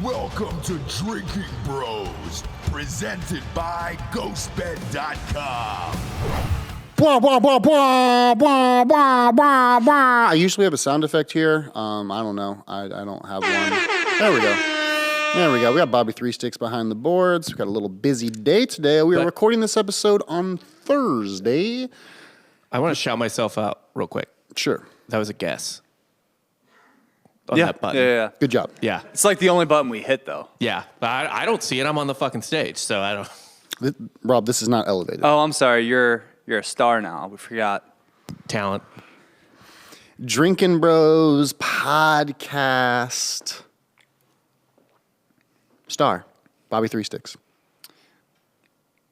Welcome to Drinking Bros, presented by GhostBed.com. Blah, blah, blah, blah, blah, blah, blah, blah. I usually have a sound effect here. I don't know. I don't have one. There we go. There we go. We got Bobby Three Sticks behind the boards. We've got a little busy day today. We are recording this episode on Thursday. I want to shout myself out real quick. Sure. That was a guess. On that button. Yeah. Good job. Yeah. It's like the only button we hit, though. Yeah. I don't see it. I'm on the fucking stage, so I don't. Rob, this is not elevated. Oh, I'm sorry. You're a star now. We forgot. Talent. Drinking Bros podcast. Star. Bobby Three Sticks.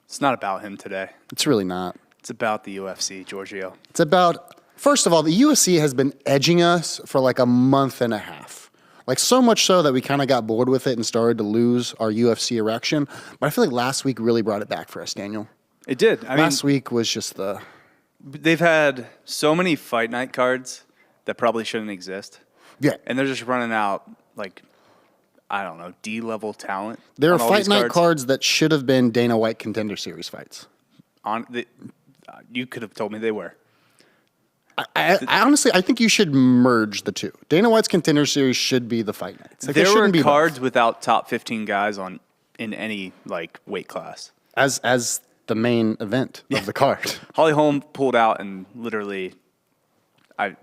It's not about him today. It's really not. It's about the UFC, Giorgio. It's about, first of all, the UFC has been edging us for like a month and a half. Like so much so that we kind of got bored with it and started to lose our UFC erection. But I feel like last week really brought it back for us, Daniel. It did. Last week was just the... They've had so many fight night cards that probably shouldn't exist. Yeah. And they're just running out, like, I don't know, D-level talent. There are on all fight these night cards that should have been Dana White Contender Series fights. You could have told me they were. I honestly, I think you should merge the two. Dana White's Contender Series should be the fight nights. Like, There were be cards both. without top 15 guys in any like weight class. As the main event of the card. Holly Holm pulled out and literally, I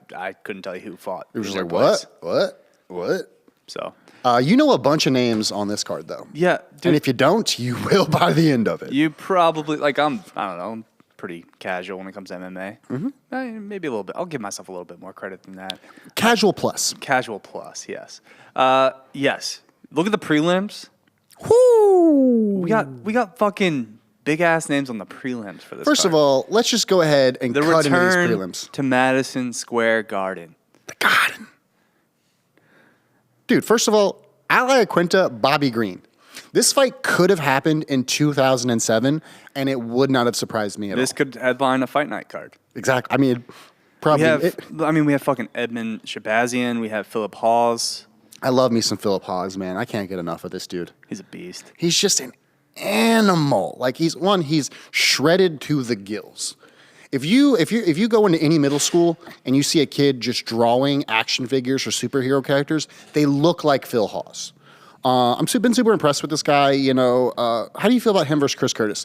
couldn't tell you who fought. It was just in like, their place. what? So You know a bunch of names on this card, though. yeah, dude, And if you don't, you will by the end of it. you probably I don't know. I'm pretty casual when it comes to MMA. Mm-hmm. Maybe a little bit. I'll give myself a little bit more credit than that. Casual plus. Casual plus, yes. Yes. Look at the prelims. Whoo! We got fucking big ass names on the prelims for this. First of card. all, let's just go ahead and the cut into these return prelims. to Madison Square Garden. The Garden. Dude, first of all, Ally Quinta, Bobby Green. This fight could have happened in 2007, and it would not have surprised me at all. This could headline a fight night card. Exactly. I mean, probably. We have fucking Edmund Shabazian. We have Philip Hawes. I love me some Philip Hawes, man. I can't get enough of this dude. He's a beast. He's just an animal. Like he's shredded to the gills. If you go into any middle school and you see a kid just drawing action figures or superhero characters, they look like Phil Hawes. Been super impressed with this guy. You know, how do you feel about him versus Chris Curtis?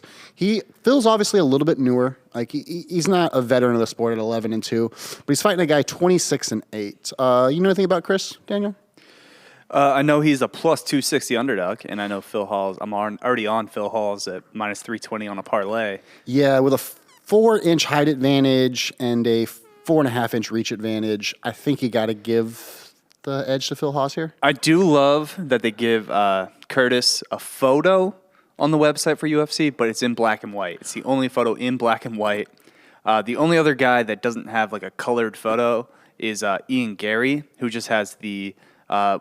Phil's obviously a little bit newer. Like he's not a veteran of the sport at 11-2, but he's fighting a guy 26-8. You know anything about Chris, Daniel? I know he's a plus 260 underdog, and I know Phil Hawes. I'm already on Phil Hawes at minus 320 on a parlay. Yeah, with a 4-inch height advantage and a 4.5-inch reach advantage, I think you got to give the edge to Phil Hawes here. I do love that they give Curtis a photo on the website for UFC, but it's in black and white. It's the only photo in black and white. The only other guy that doesn't have like a colored photo is Ian Gary, who just has the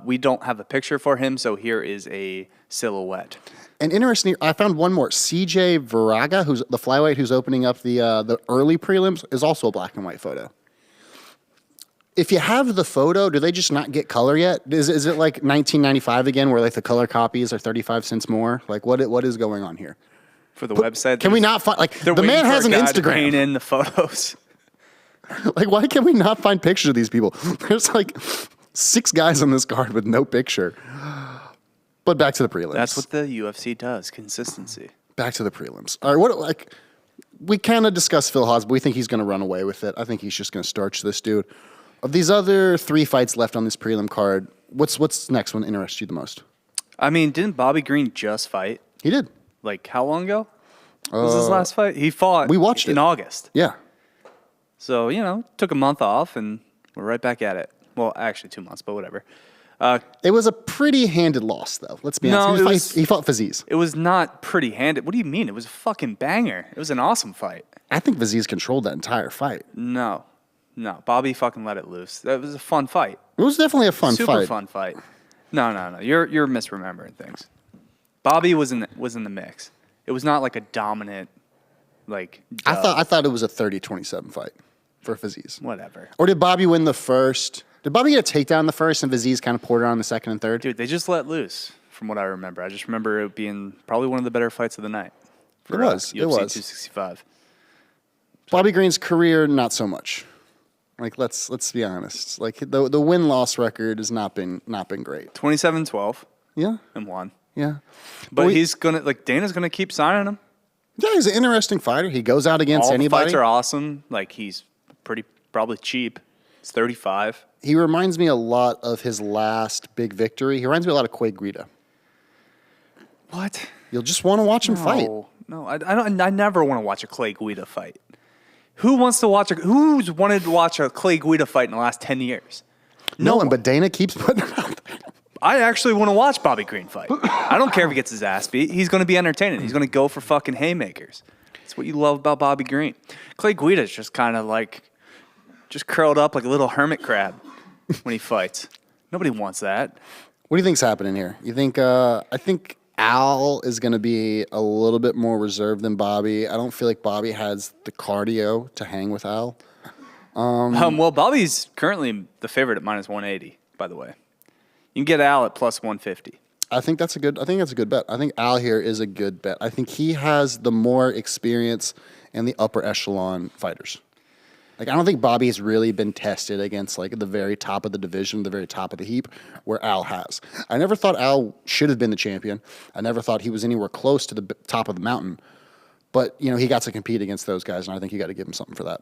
we don't have a picture for him, so here is a silhouette. And interesting, I found one more. CJ Viraga, who's the flyweight who's opening up the early prelims, is also a black and white photo. If you have the photo, do they just not get color yet? Is it like 1995 again, where like the color copies are 35 cents more? Like what is going on here? For the website, Can we not find like the man has an Paint Instagram? in the photos. Like why can we not find pictures of these people? There's like 6 guys on this card with no picture. But back to the prelims. That's what the UFC does. Consistency. Back to the prelims. All right, we kind of discussed Phil Hawes, but we think he's going to run away with it. I think he's just going to starch this dude. Of these other 3 fights left on this prelim card, what's next one interests you the most? I mean, didn't Bobby Green just fight? He did. Like, how long ago was his last fight? He fought we watched in it. August. Yeah. So, took a month off, and we're right back at it. Well, actually 2 months, but whatever. It was a pretty handed loss, though. Let's be No, honest. He fought Faziz. It was not pretty handed. What do you mean? It was a fucking banger. It was an awesome fight. I think Faziz controlled that entire fight. No. Bobby fucking let it loose. That was a fun fight. It was definitely a fun Super fight. fun fight. No. You're misremembering things. Bobby was in the mix. It was not like a dominant, like. I thought it was a 30-27 fight for Faziz. Whatever. Or did Bobby win the first? Did Bobby get a takedown the first and Faziz kind of poured it on the second and third? Dude, they just let loose. from what I remember. I just remember it being probably one of the better fights of the night. It was. UFC It was. 265. Bobby Green's career, not so much. Like let's be honest. Like the win-loss record has not been great. 27-12 Yeah, and won. yeah. But he's gonna Dana's gonna keep signing him. Yeah, he's an interesting fighter. He goes out against All anybody. the fights are awesome. Like he's probably cheap. He's 35. He reminds me a lot of his last big victory. He reminds me a lot of Quay Guida. What? You'll just want to watch him fight. No, I don't. I never want to watch a Clay Guida fight. Who's wanted to watch a Clay Guida fight in the last 10 years? No one, but Dana keeps putting him out there. I actually want to watch Bobby Green fight. I don't care if he gets his ass beat. He's going to be entertaining. He's going to go for fucking haymakers. That's what you love about Bobby Green. Clay Guida is just kind of just curled up like a little hermit crab when he fights. Nobody wants that. What do you think's happening here? You think? I think Al is going to be a little bit more reserved than Bobby. I don't feel like Bobby has the cardio to hang with Al. Well, Bobby's currently the favorite at minus 180, by the way. You can get Al at plus 150. I think that's a good bet. I think Al here is a good bet. I think he has the more experience in the upper echelon fighters. Like I don't think Bobby has really been tested against like the very top of the division, the very top of the heap, where Al has. I never thought Al should have been the champion. I never thought he was anywhere close to the top of the mountain. But he got to compete against those guys, and I think you got to give him something for that.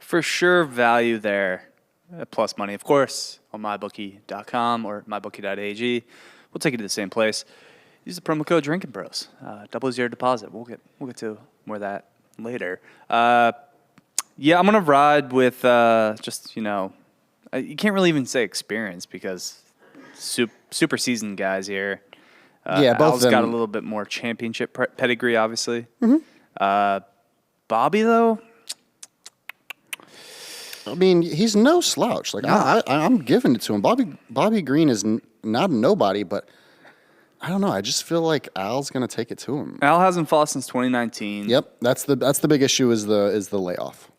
For sure, value there. Plus money, of course, on mybookie.com or mybookie.ag. We'll take you to the same place. Use the promo code Drinking Bros. Double zero deposit. We'll get to more of that later. Yeah, I'm gonna ride with you can't really even say experience because super seasoned guys here. Both Al's of them got a little bit more championship pedigree, obviously. Mm-hmm. Bobby though. I mean, he's no slouch. Like I'm giving it to him. Bobby Green is not a nobody, but I don't know. I just feel like Al's gonna take it to him. Al hasn't fought since 2019. Yep, that's the big issue is the layoff.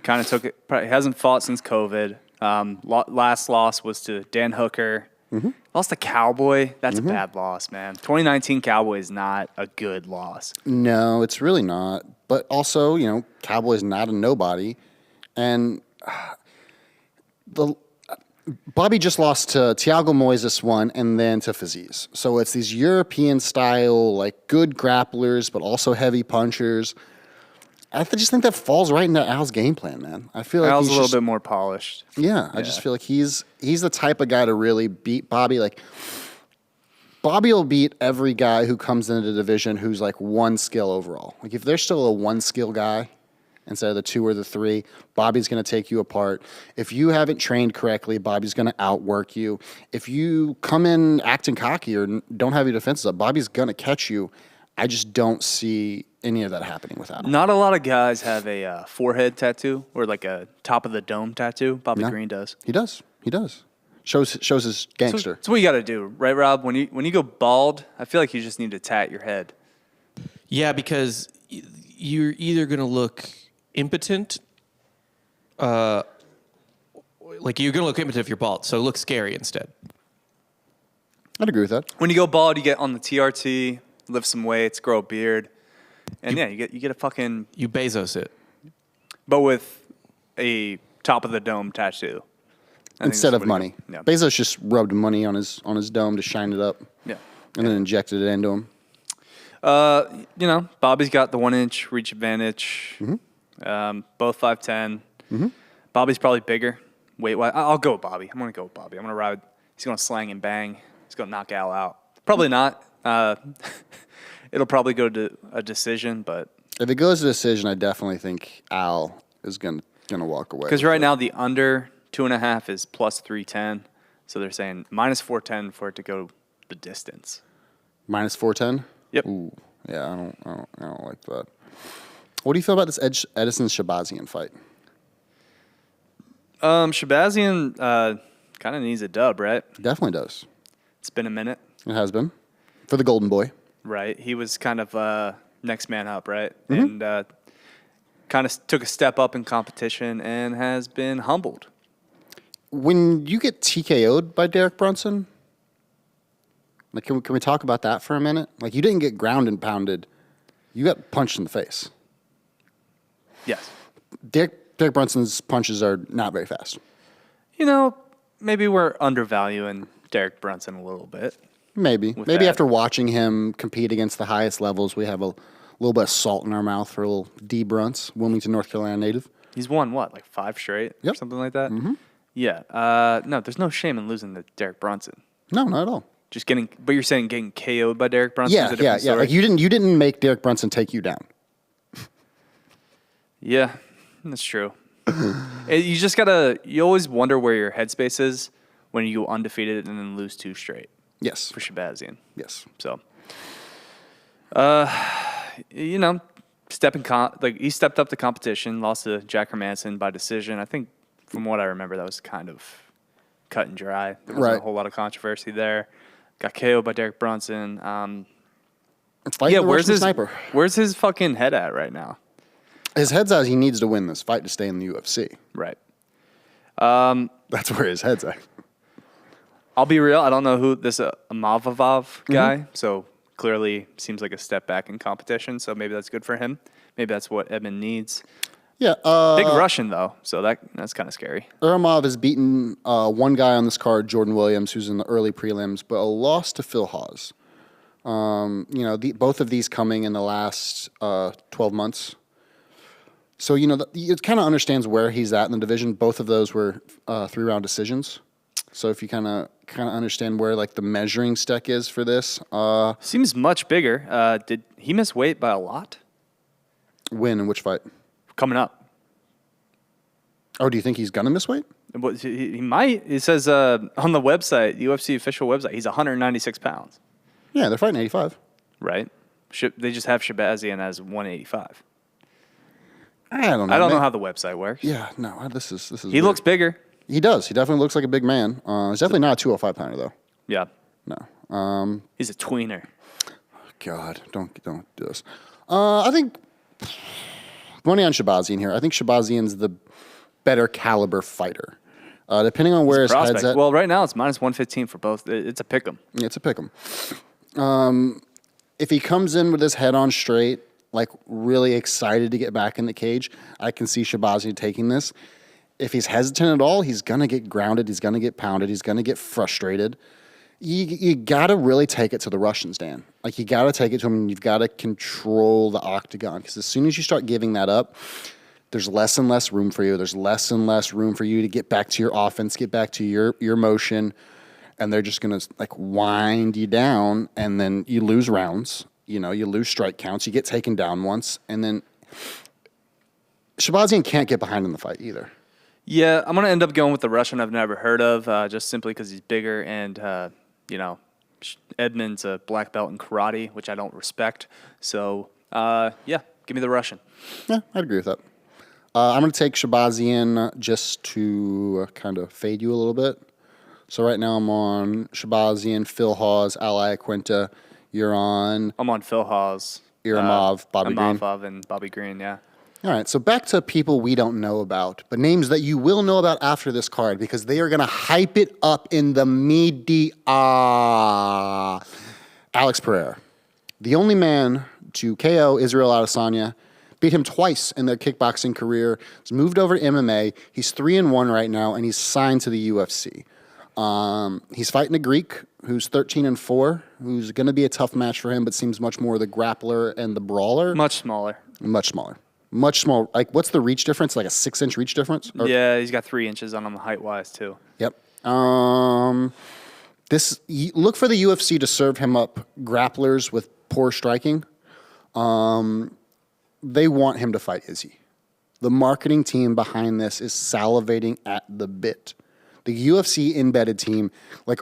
Kind of took it. Probably hasn't fought since COVID. Last loss was to Dan Hooker. Mm-hmm. Lost to Cowboy. That's a bad loss, man. 2019 Cowboy is not a good loss. No, it's really not. But also, Cowboy's not a nobody, and Bobby just lost to Thiago Moises one and then to Faziz. So it's these European style, like good grapplers, but also heavy punchers. I just think that falls right into Al's game plan, man. I feel like Al's a little bit more polished. Yeah, I just feel like he's the type of guy to really beat Bobby. Like Bobby will beat every guy who comes into the division who's like one skill overall. Like if there's still a one skill guy instead of the two or the three, Bobby's going to take you apart. If you haven't trained correctly, Bobby's going to outwork you. If you come in acting cocky or don't have your defenses up, Bobby's going to catch you. I just don't see any of that happening with Al. Not a lot of guys have a forehead tattoo or like a top of the dome tattoo. Bobby Green does. He does. Shows his gangster. That's what you got to do, right, Rob? When you go bald, I feel like you just need to tat your head. Yeah, because you're either going to look impotent, like you're going to look impotent if you're bald, so look scary instead. I'd agree with that. When you go bald, you get on the TRT, lift some weights, grow a beard, and you get a fucking You Bezos it. but with a top of the dome tattoo Instead of money. Yeah. Bezos just rubbed money on his dome to shine it up. Yeah. And then injected it into him. Bobby's got the 1 inch reach advantage. Mm-hmm. Both 5'10". Mm-hmm. Bobby's probably bigger weight wise. I'll go with Bobby. I'm gonna go with Bobby. I'm gonna ride. He's gonna slang and bang. He's gonna knock Al out. Probably not. It'll probably go to a decision, but If it goes to decision, I definitely think Al is gonna walk away. because right now the under 2.5 is plus 310, so they're saying minus 410 for it to go the distance. Minus 410? Yep. Ooh, yeah, I don't like that. What do you feel about this Edison Shabazian fight? Shabazian kind of needs a dub, right? Definitely does. It's been a minute. It has been. For the Golden Boy. Right. He was kind of next man up, right? Mm-hmm. And kind of took a step up in competition and has been humbled. When you get TKO'd by Derek Brunson, Like, can we talk about that for a minute? Like, you didn't get ground and pounded. You got punched in the face. Yes. Derek Brunson's punches are not very fast. You know, maybe we're undervaluing Derek Brunson a little bit. Maybe that. after watching him compete against the highest levels, we have a little bit of salt in our mouth for a little D. Brunts, Wilmington, North Carolina native. He's won what, like 5 straight or Yep. something like that? Mm-hmm. Yeah. No, there's no shame in losing to Derek Brunson. No, not at all. Just getting, but you're saying getting KO'd by Derek Brunson is a different story? Like you didn't make Derek Brunson take you down. Yeah, that's true. You always wonder where your headspace is when you go undefeated and then lose 2 straight Yes. for Shabazian. Yes. So, you know, he stepped up the competition, lost to Jack Hermanson by decision. I think from what I remember, that was kind of cut and dry. There wasn't a whole lot of controversy there. Got KO'd by Derek Brunson. Where's his sniper? Where's his fucking head at right now? His head's out. He needs to win this fight to stay in the UFC. Right. That's where his head's at. I'll be real. I don't know who this Amavov guy. So clearly seems like a step back in competition. So maybe that's good for him. Maybe that's what Edmund needs. Yeah. Big Russian though, so that's kind of scary. Uramov has beaten one guy on this card, Jordan Williams, who's in the early prelims, but a loss to Phil Hawes. Both of these coming in the last 12 months. So, it kind of understands where he's at in the division. Both of those were 3-round decisions. So if you kind of understand where like the measuring stick is for this. Seems much bigger. Did he miss weight by a lot? When and which fight? Coming up. Oh, do you think he's going to miss weight? He might. It says on the website, UFC official website, he's 196 pounds. Yeah, they're fighting 85. Right. They just have Shabazian as 185. I don't know. I don't know how the website works. Yeah, no, this is. He weird. looks bigger. He does. He definitely looks like a big man. He's definitely not a 205 pounder though. Yeah. No. He's a tweener. God, don't do this. I think money on Shabazian here. I think Shabazian's the better caliber fighter. Depending on where his head's at. Well, right now it's minus 115 for both. It's a pick'em. Yeah, it's a pick'em. If he comes in with his head on straight, like really excited to get back in the cage, I can see Shabazian taking this. If he's hesitant at all, he's going to get grounded. He's going to get pounded. He's going to get frustrated. You got to really take it to the Russians, Dan. Like, you got to take it to him, and you've got to control the octagon. Because as soon as you start giving that up, there's less and less room for you. There's less and less room for you to get back to your offense, get back to your motion. And they're just going to, like, wind you down, and then you lose rounds. You lose strike counts. You get taken down once, and then Shabazian can't get behind in the fight either. Yeah, I'm going to end up going with the Russian I've never heard of, just simply because he's bigger and, Edmund's a black belt in karate, which I don't respect. So, give me the Russian. Yeah, I'd agree with that. I'm going to take Shabazian just to kind of fade you a little bit. So right now I'm on Shabazian, Phil Hawes, Ali Quinta. You're on... I'm on Phil Hawes. Iramov, Bobby Green. Iramov and Bobby Green, yeah. All right, so back to people we don't know about, but names that you will know about after this card because they are going to hype it up in the media. Alex Pereira, the only man to KO Israel Adesanya, beat him twice in their kickboxing career. He's moved over to MMA. He's 3-1 right now, and he's signed to the UFC. He's fighting a Greek who's 13-4, who's going to be a tough match for him, but seems much more the grappler and the brawler. Much smaller. Much smaller. Much small. Like, what's the reach difference? Like a 6-inch reach difference? Yeah, he's got 3 inches on him height-wise, too. Yep. Look for the UFC to serve him up grapplers with poor striking. They want him to fight Izzy. The marketing team behind this is salivating at the bit. The UFC embedded team,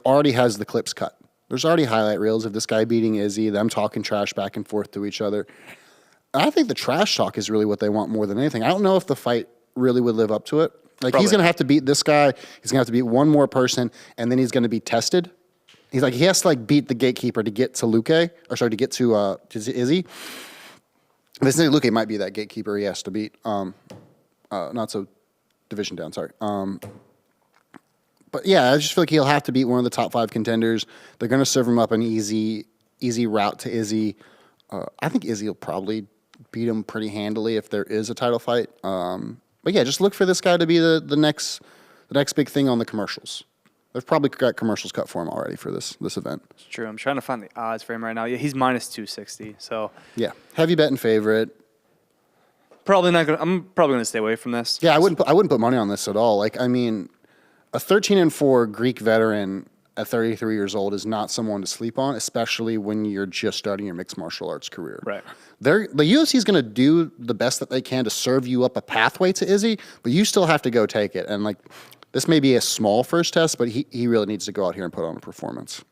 already has the clips cut. There's already highlight reels of this guy beating Izzy, them talking trash back and forth to each other. I think the trash talk is really what they want more than anything. I don't know if the fight really would live up to it. He's going to have to beat this guy. He's going to have to beat one more person, and then he's going to be tested. He has to beat the gatekeeper to get to to get to Izzy. This Luque might be that gatekeeper he has to beat. Not so division down, sorry. But yeah, I just feel like he'll have to beat one of the top 5 contenders. They're going to serve him up an easy route to Izzy. I think Izzy will probably beat him pretty handily if there is a title fight. But yeah, just look for this guy to be the next big thing on the commercials. They've probably got commercials cut for him already for this event. It's true. I'm trying to find the odds for him right now. Yeah, he's minus 260. So yeah, heavy betting favorite. Probably not gonna. I'm probably gonna stay away from this. Yeah, I wouldn't put money on this at all. Like, I mean, a 13-4 Greek veteran at 33 years old is not someone to sleep on, especially when you're just starting your mixed martial arts career. Right. The UFC is going to do the best that they can to serve you up a pathway to Izzy, but you still have to go take it. And like, this may be a small first test, but he really needs to go out here and put on a performance.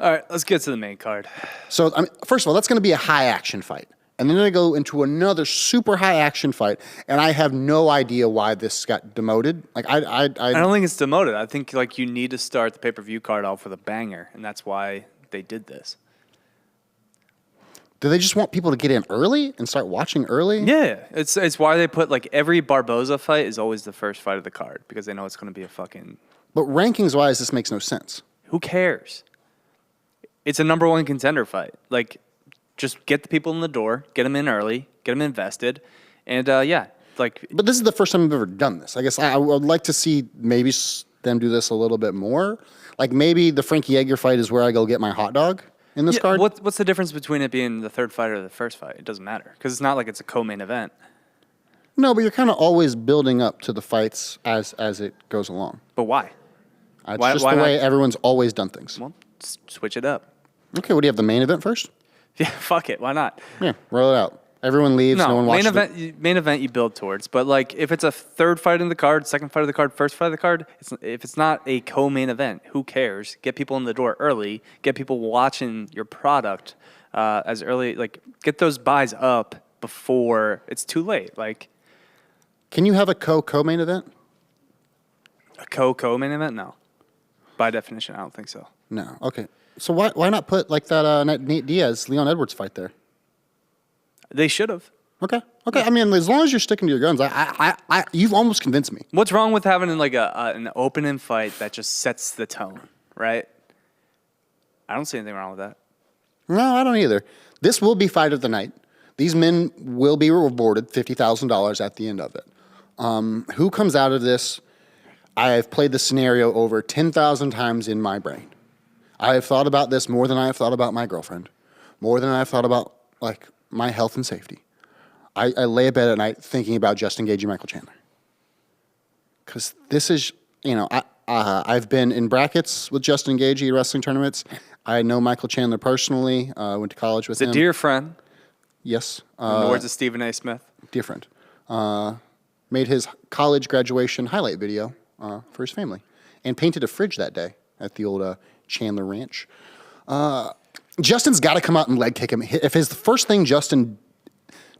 All right, let's get to the main card. So, I mean, first of all, that's going to be a high action fight. And then they go into another super high action fight, and I have no idea why this got demoted. Like I don't think it's demoted. I think like you need to start the pay-per-view card off with a banger, and that's why they did this. Do they just want people to get in early and start watching early? Yeah, it's why they put like every Barboza fight is always the first fight of the card because they know it's going to be a fucking. But rankings wise, this makes no sense. Who cares? It's a number 1 contender fight. Like. Just get the people in the door, get them in early, get them invested, and yeah, like. But this is the first time I've ever done this. I guess I would like to see maybe them do this a little bit more. Like maybe the Frankie Edgar fight is where I go get my hot dog in this card. What's the difference between it being the third fight or the first fight? It doesn't matter because it's not like it's a co-main event. No, but you're kind of always building up to the fights as it goes along. But why? It's just the way everyone's always done things. Well, switch it up. Okay, what do you have, the main event first? Yeah, fuck it. Why not? Yeah, roll it out. Everyone leaves. No one watches main event you build towards. But like, if it's a third fight in the card, second fight of the card, first fight of the card, if it's not a co-main event, who cares? Get people in the door early. Get people watching your product as early. Like, get those buys up before it's too late. Like, can you have a co-main event? A co-main event? No. By definition, I don't think so. No. Okay. So why not put like that Nate Diaz, Leon Edwards fight there? They should have. Okay. Yeah. I mean, as long as you're sticking to your guns, you've almost convinced me. What's wrong with having like an opening fight that just sets the tone, right? I don't see anything wrong with that. No, I don't either. This will be fight of the night. These men will be rewarded $50,000 at the end of it. Who comes out of this? I have played the scenario over 10,000 times in my brain. I have thought about this more than I have thought about my girlfriend, more than I have thought about like my health and safety. I lay in bed at night thinking about Justin Gaethje, Michael Chandler, because this is, you know, I've been in brackets with Justin Gaethje at wrestling tournaments. I know Michael Chandler personally. Went to college with him. He's a dear friend. Yes. In the words of Stephen A. Smith. Dear friend. Made his college graduation highlight video for his family, and painted a fridge that day at the old Chandler Ranch. Justin's got to come out and leg kick him. If his first thing Justin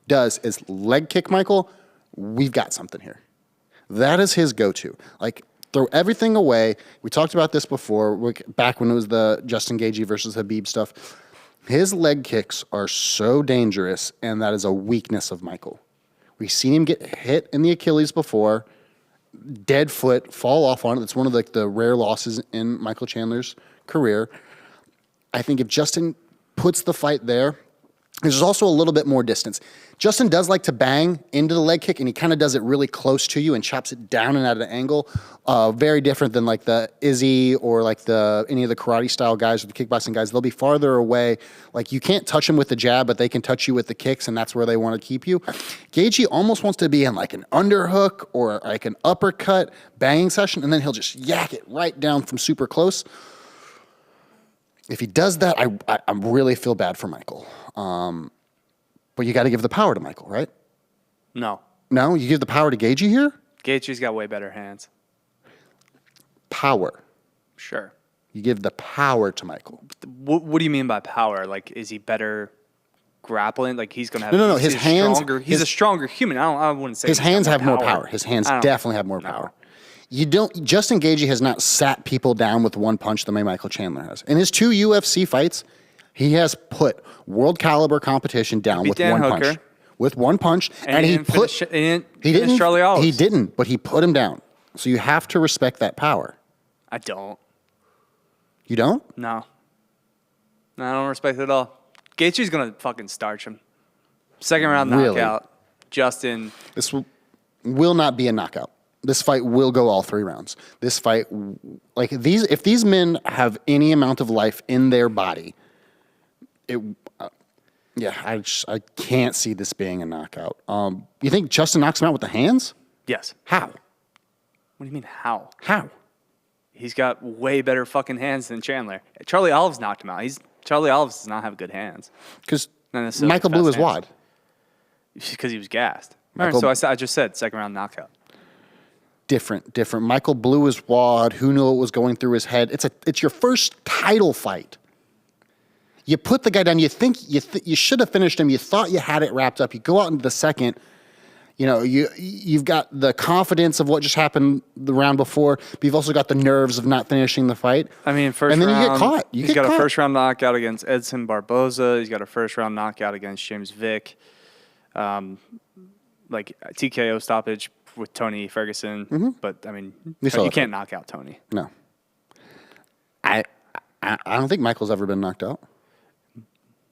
does is leg kick Michael, we've got something here. That is his go-to. Like, throw everything away. We talked about this before, back when it was the Justin Gaethje versus Habib stuff. His leg kicks are so dangerous, and that is a weakness of Michael. We've seen him get hit in the Achilles before, dead foot, fall off on it. That's one of the rare losses in Michael Chandler's career. I think if Justin puts the fight there, there's also a little bit more distance. Justin does like to bang into the leg kick, and he kind of does it really close to you and chops it down and at an angle. Very different than like the Izzy or like any of the karate style guys or the kickboxing guys. They'll be farther away. Like, you can't touch them with the jab, but they can touch you with the kicks, and that's where they want to keep you. Gaethje almost wants to be in like an underhook or like an uppercut banging session, and then he'll just yak it right down from super close. If he does that, I really feel bad for Michael. But you got to give the power to Michael, right? No. No? You give the power to Gaethje here? Gaethje's got way better hands. Power. Sure. You give the power to Michael. What do you mean by power? Like, is he better grappling? Like, he's going to have... No. His hands... He's a stronger human. I wouldn't say... His hands have more power. His hands definitely have more power. Justin Gaethje has not sat people down with one punch the way Michael Chandler has. In his 2 UFC fights, he has put world caliber competition down with one punch. With one punch, and he didn't. Charlie Olives. He didn't, but he put him down. So you have to respect that power. I don't. You don't? No. No, I don't respect it at all. Gaethje's going to fucking starch him. Second round Really? knockout. Justin. This will not be a knockout. This fight will go all 3 rounds. This fight, like if these men have any amount of life in their body, I can't see this being a knockout. You think Justin knocks him out with the hands? Yes. How? What do you mean, how? How? He's got way better fucking hands than Chandler. Charlie Olives knocked him out. Charlie Olives does not have good hands. Because Not necessarily Michael Blue fast is hands. wide. Because he was gassed. Michael- So I just said second round knockout. Different. Michael Blue is wad. Who knew what was going through his head? It's your first title fight. You put the guy down. You think you should have finished him. You thought you had it wrapped up. You go out into the second. You know, you've got the confidence of what just happened the round before, but you've also got the nerves of not finishing the fight. I mean, first and then round, you get caught. He's got a first round knockout against Edson Barboza. He's got a first round knockout against James Vick. Like TKO stoppage with Tony Ferguson. But I mean, you can't knock out Tony. No. I don't think Michael's ever been knocked out.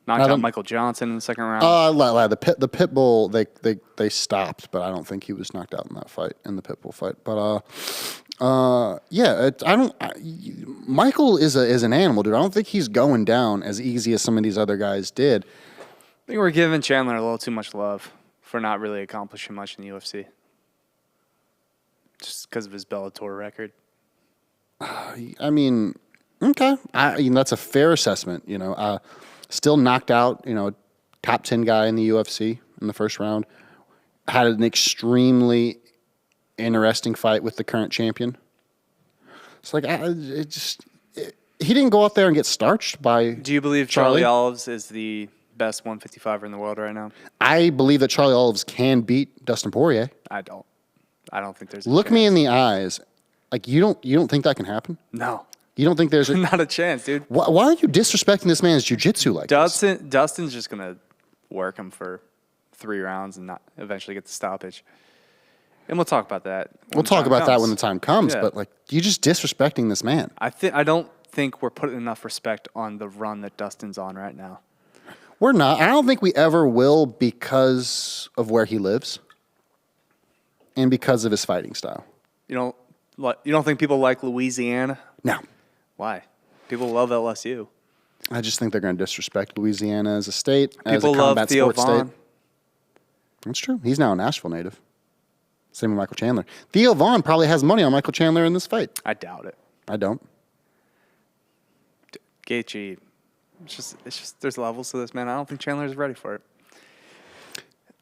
Knocked out Michael Johnson in the second round. The pit bull they stopped, but I don't think he was knocked out in that fight, in the pit bull fight. But Michael is an animal, dude. I don't think he's going down as easy as some of these other guys did. I think we're giving Chandler a little too much love for not really accomplishing much in the UFC, just because of his Bellator record. I mean, okay, that's a fair assessment. You know, still knocked out. You know, top 10 guy in the UFC in the first round. Had an extremely interesting fight with the current champion. It's like he didn't go out there and get starched by. Do you believe Charlie Olives is the best 155er in the world right now? I believe that Charlie Olives can beat Dustin Poirier. I don't think there's. Look me in the eyes. Like you don't think that can happen? No. You don't think there's not a chance, dude. Why are you disrespecting this man's jiu-jitsu like this? Dustin's just gonna work him for 3 rounds and not eventually get the stoppage. And we'll talk about that. We'll talk about that when the time comes. Yeah. But like, you're just disrespecting this man. I don't think we're putting enough respect on the run that Dustin's on right now. We're not. I don't think we ever will because of where he lives and because of his fighting style. You don't think people like Louisiana? No. Why? People love LSU. I just think they're going to disrespect Louisiana as a state, People as a love combat Theo sports Vaughn. state. That's true. He's now a Nashville native. Same with Michael Chandler. Theo Vaughn probably has money on Michael Chandler in this fight. I doubt it. I don't. Gaethje, it's just there's levels to this, man. I don't think Chandler's ready for it.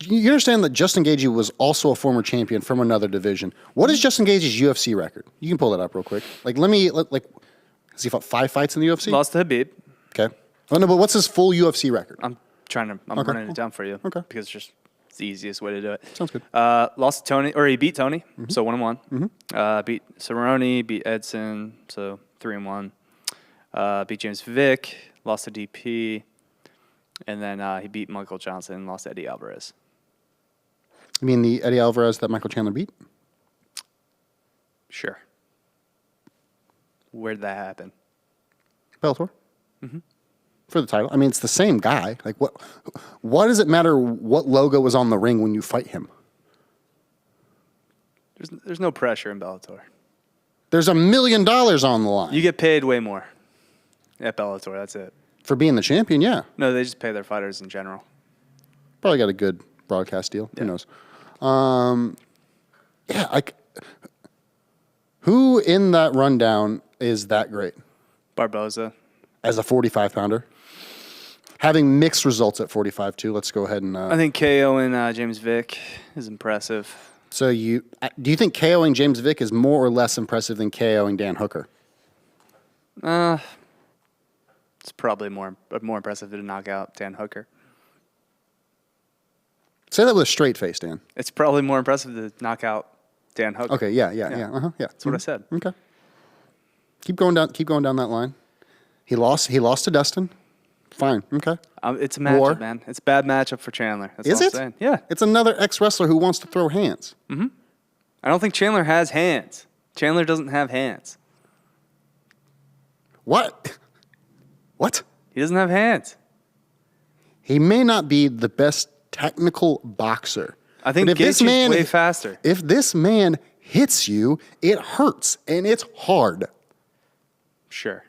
You understand that Justin Gaethje was also a former champion from another division. What is Justin Gaethje's UFC record? You can pull that up real quick. Has he fought 5 fights in the UFC? Lost to Habib. Okay. Oh no, but what's his full UFC record? I'm running it down for you. Okay. Because it's the easiest way to do it. Sounds good. Lost to Tony, or he beat Tony, so 1-1. Beat Cerrone, beat Edson, so 3-1. Beat James Vick, lost to DP, and then he beat Michael Johnson, lost to Eddie Alvarez. You mean the Eddie Alvarez that Michael Chandler beat? Sure. Where'd that happen? Bellator. For the title. I mean, it's the same guy. Like, what does it matter what logo was on the ring when you fight him? There's no pressure in Bellator. There's $1 million on the line. You get paid way more at Bellator. That's it. For being the champion, yeah. No, they just pay their fighters in general. Probably got a good broadcast deal. Yeah. Who knows? Who in that rundown is that great? Barboza. As a 45-pounder? Having mixed results at 45 too. Let's go ahead and. I think KO and James Vick is impressive. So do you think KOing James Vick is more or less impressive than KOing Dan Hooker? It's probably more impressive to knock out Dan Hooker. Say that with a straight face, Dan. It's probably more impressive to knock out Dan Hooker. Okay, yeah. Yeah. That's what I said. Okay. Keep going down that line. He lost to Dustin. Fine. Okay. It's a matchup, man. It's a bad matchup for Chandler. That's Is all it? I'm saying. Yeah. It's another ex-wrestler who wants to throw hands. I don't think Chandler has hands. Chandler doesn't have hands. What? What? He doesn't have hands. He may not be the best technical boxer. I think but if this man way faster. If this man hits you, it hurts and it's hard. Sure.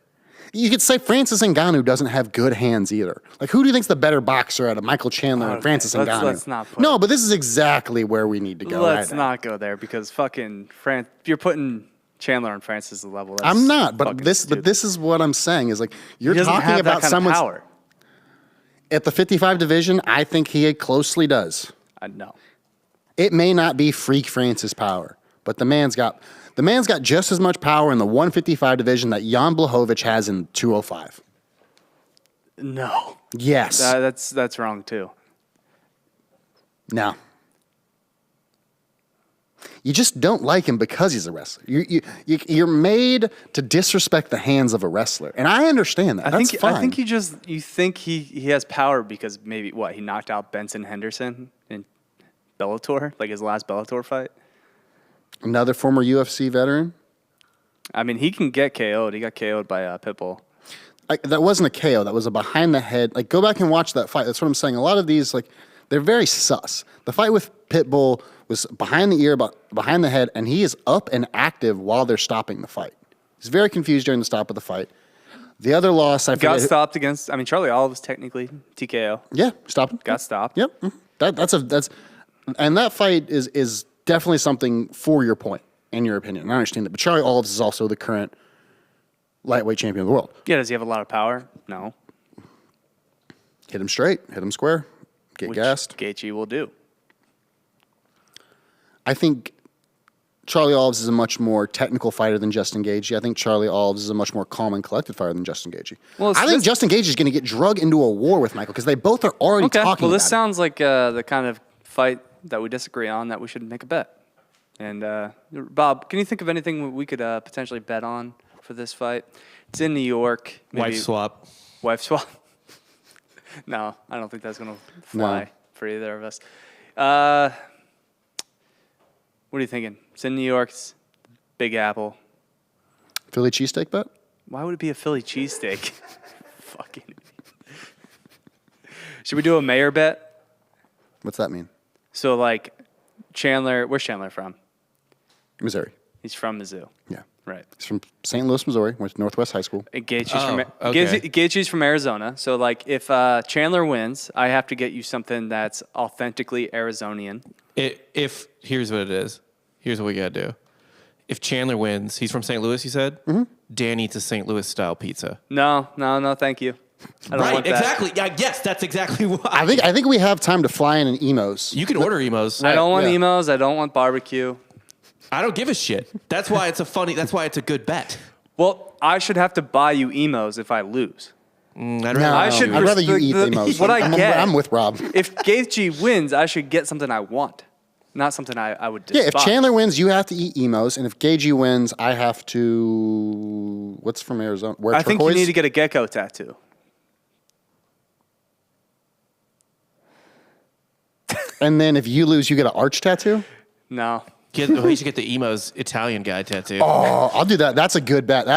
You could say Francis Ngannou doesn't have good hands either. Like, who do you think's the better boxer out of Michael Chandler and Francis Ngannou? Let's not put no, but this is exactly where we need to go. Let's not go there because fucking you're putting Chandler on Francis' level. That's I'm not, but stupid. this is what I'm saying is like you're He doesn't talking have that about kind of someone's power. at the 55 division. I think he closely does. No. It may not be freak Francis power, but the man's got just as much power in the 155 division that Jan Blachowicz has in 205. No. Yes. That's wrong too. No. You just don't like him because he's a wrestler. You're made to disrespect the hands of a wrestler, and I understand that. That's fine. I think you think he has power because maybe he knocked out Benson Henderson in Bellator, like his last Bellator fight. Another former UFC veteran. I mean, he can get KO'd. He got KO'd by Pitbull. That wasn't a KO. That was a behind the head. Like, go back and watch that fight. That's what I'm saying. A lot of these, like, they're very sus. The fight with Pitbull was behind the ear, behind the head, and he is up and active while they're stopping the fight. He's very confused during the stop of the fight. The other loss, I got stopped against. I mean, Charlie Olive's technically TKO. Yeah, stopped him. Got stopped. Yep. And that fight is definitely something for your point, in your opinion. I understand that, but Charlie Olives is also the current lightweight champion of the world. Yeah, does he have a lot of power? No. Hit him straight, hit him square, get gassed. Gaethje will do. I think Charlie Olives is a much more technical fighter than Justin Gaethje. I think Charlie Olives is a much more calm and collected fighter than Justin Gaethje. Well, I think Justin Gaethje is going to get drugged into a war with Michael because they both are already talking about it. Well, this sounds like the kind of fight that we disagree on that we should make a bet. And Bob, can you think of anything we could potentially bet on for this fight? It's in New York. Wife swap. Wife swap? No, I don't think that's going to fly for either of us. What are you thinking? It's in New York. It's Big Apple. Philly cheesesteak bet? Why would it be a Philly cheesesteak? Fucking. Should we do a mayor bet? What's that mean? So, like, Chandler, where's Chandler from? Missouri. He's from Mizzou. Yeah. Right. He's from St. Louis, Missouri. Went to Northwest High School. Gaethje's from Arizona. So, like, if Chandler wins, I have to get you something that's authentically Arizonian. Here's what it is. Here's what we got to do. If Chandler wins, he's from St. Louis, you said? Mm-hmm. Dan eats a St. Louis-style pizza. No, thank you. I don't want that. Exactly. Yeah, yes, that's exactly why. I think we have time to fly in an emos. You can order emos. I don't want emos. I don't want barbecue. I don't give a shit. That's why it's a good bet. Well, I should have to buy you emos if I lose. I'd rather you eat emos. What I get. I'm with Rob. If Gaethje wins, I should get something I want, not something I would despise. Yeah, if Chandler wins, you have to eat emos, and if Gaethje wins, I have to. What's from Arizona? Wear turquoise? I think you need to get a gecko tattoo. And then if you lose, you get an arch tattoo? No. You should get the emo's Italian guy tattoo. Oh, I'll do that. That's a good bet.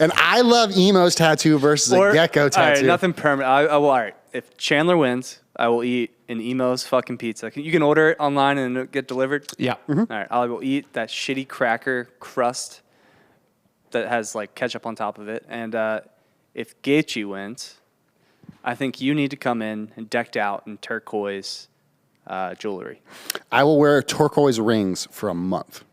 And I love emo's tattoo versus a gecko tattoo. All right, nothing permanent. All right. If Chandler wins, I will eat an emo's fucking pizza. You can order it online and it'll get delivered? Yeah. Mm-hmm. All right. I will eat that shitty cracker crust that has like ketchup on top of it. And if Gaethje wins, I think you need to come in and decked out in turquoise jewelry. I will wear turquoise rings for a month.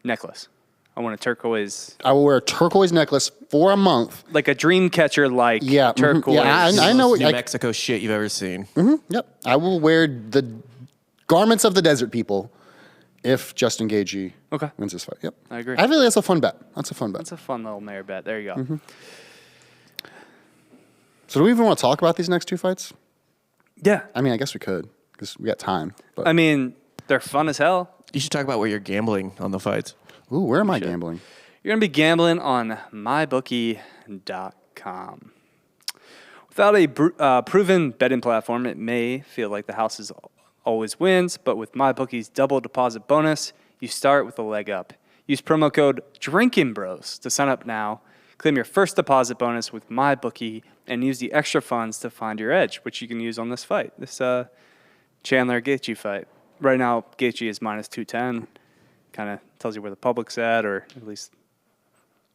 Necklace. I want a turquoise. I will wear a turquoise necklace for a month. Like a dream catcher, like turquoise. Yeah, I know. New Mexico shit you've ever seen. Mm-hmm, yep. I will wear the garments of the desert people if Justin Gaethje wins this fight. Yep. I agree. I feel like that's a fun bet. That's a fun little mayor bet. There you go. Mm-hmm. So do we even want to talk about these next two fights? Yeah. I mean, I guess we could because we got time. But I mean, they're fun as hell. You should talk about where you're gambling on the fights. Ooh, where am I gambling? You're going to be gambling on mybookie.com. Without a proven betting platform, it may feel like the house always wins, but with MyBookie's double deposit bonus, you start with a leg up. Use promo code DRINKINGBROS to sign up now Claim your first deposit bonus with MyBookie and use the extra funds to find your edge, which you can use on this fight, this Chandler Gaethje fight. Right now, Gaethje is minus 210. Kind of tells you where the public's at, or at least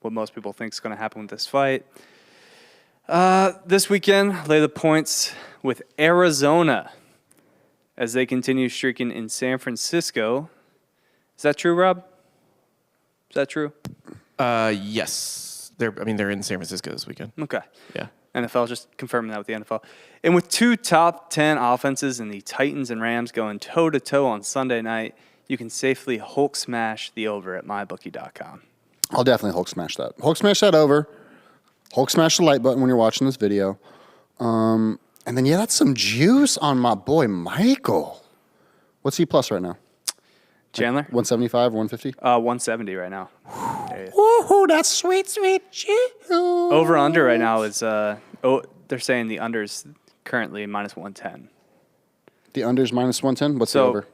what most people think is going to happen with this fight. This weekend, lay the points with Arizona as they continue streaking in San Francisco. Is that true, Rob? Is that true? Yes. They're in San Francisco this weekend. Okay. Yeah. NFL, just confirming that with the NFL. And with 2 top 10 offenses in the Titans and Rams going toe-to-toe on Sunday night, you can safely Hulk smash the over at mybookie.com. I'll definitely Hulk smash that. Hulk smash that over. Hulk smash the like button when you're watching this video. And then, that's some juice on my boy Michael. What's he plus right now? Chandler? 175 or 150? 170 right now. Woohoo, that's sweet, sweet juice. Over under right now is, they're saying the under is currently minus 110. The under's minus 110? What's the So over?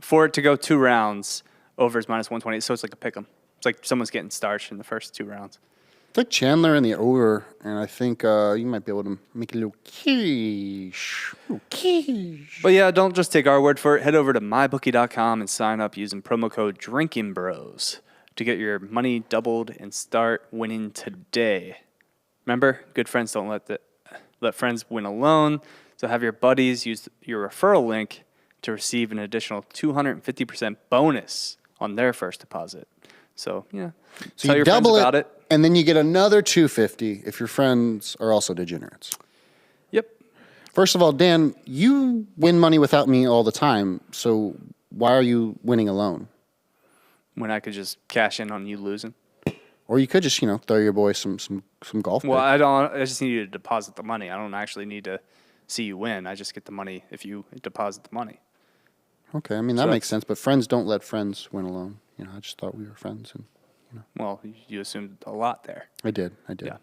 for it to go 2 rounds, over is minus 120. So it's like a pick 'em. It's like someone's getting starched in the first 2 rounds. I think Chandler in the over, and I think you might be able to make a little quiche. But yeah, don't just take our word for it. Head over to mybookie.com and sign up using promo code DrinkingBros to get your money doubled and start winning today. Remember, good friends don't let friends win alone. So have your buddies use your referral link to receive an additional 250% bonus on their first deposit. So, yeah, So tell you your friends double about it. and then you get another 250 if your friends are also degenerates. Yep. First of all, Dan, you win money without me all the time, so why are you winning alone? When I could just cash in on you losing. Or you could just, throw your boy some golf. Well, bit. I just need you to deposit the money. I don't actually need to see you win. I just get the money if you deposit the money. Okay, that So makes sense, but friends don't let friends win alone. I just thought we were friends. And Well, you assumed a lot there. I did. Yeah.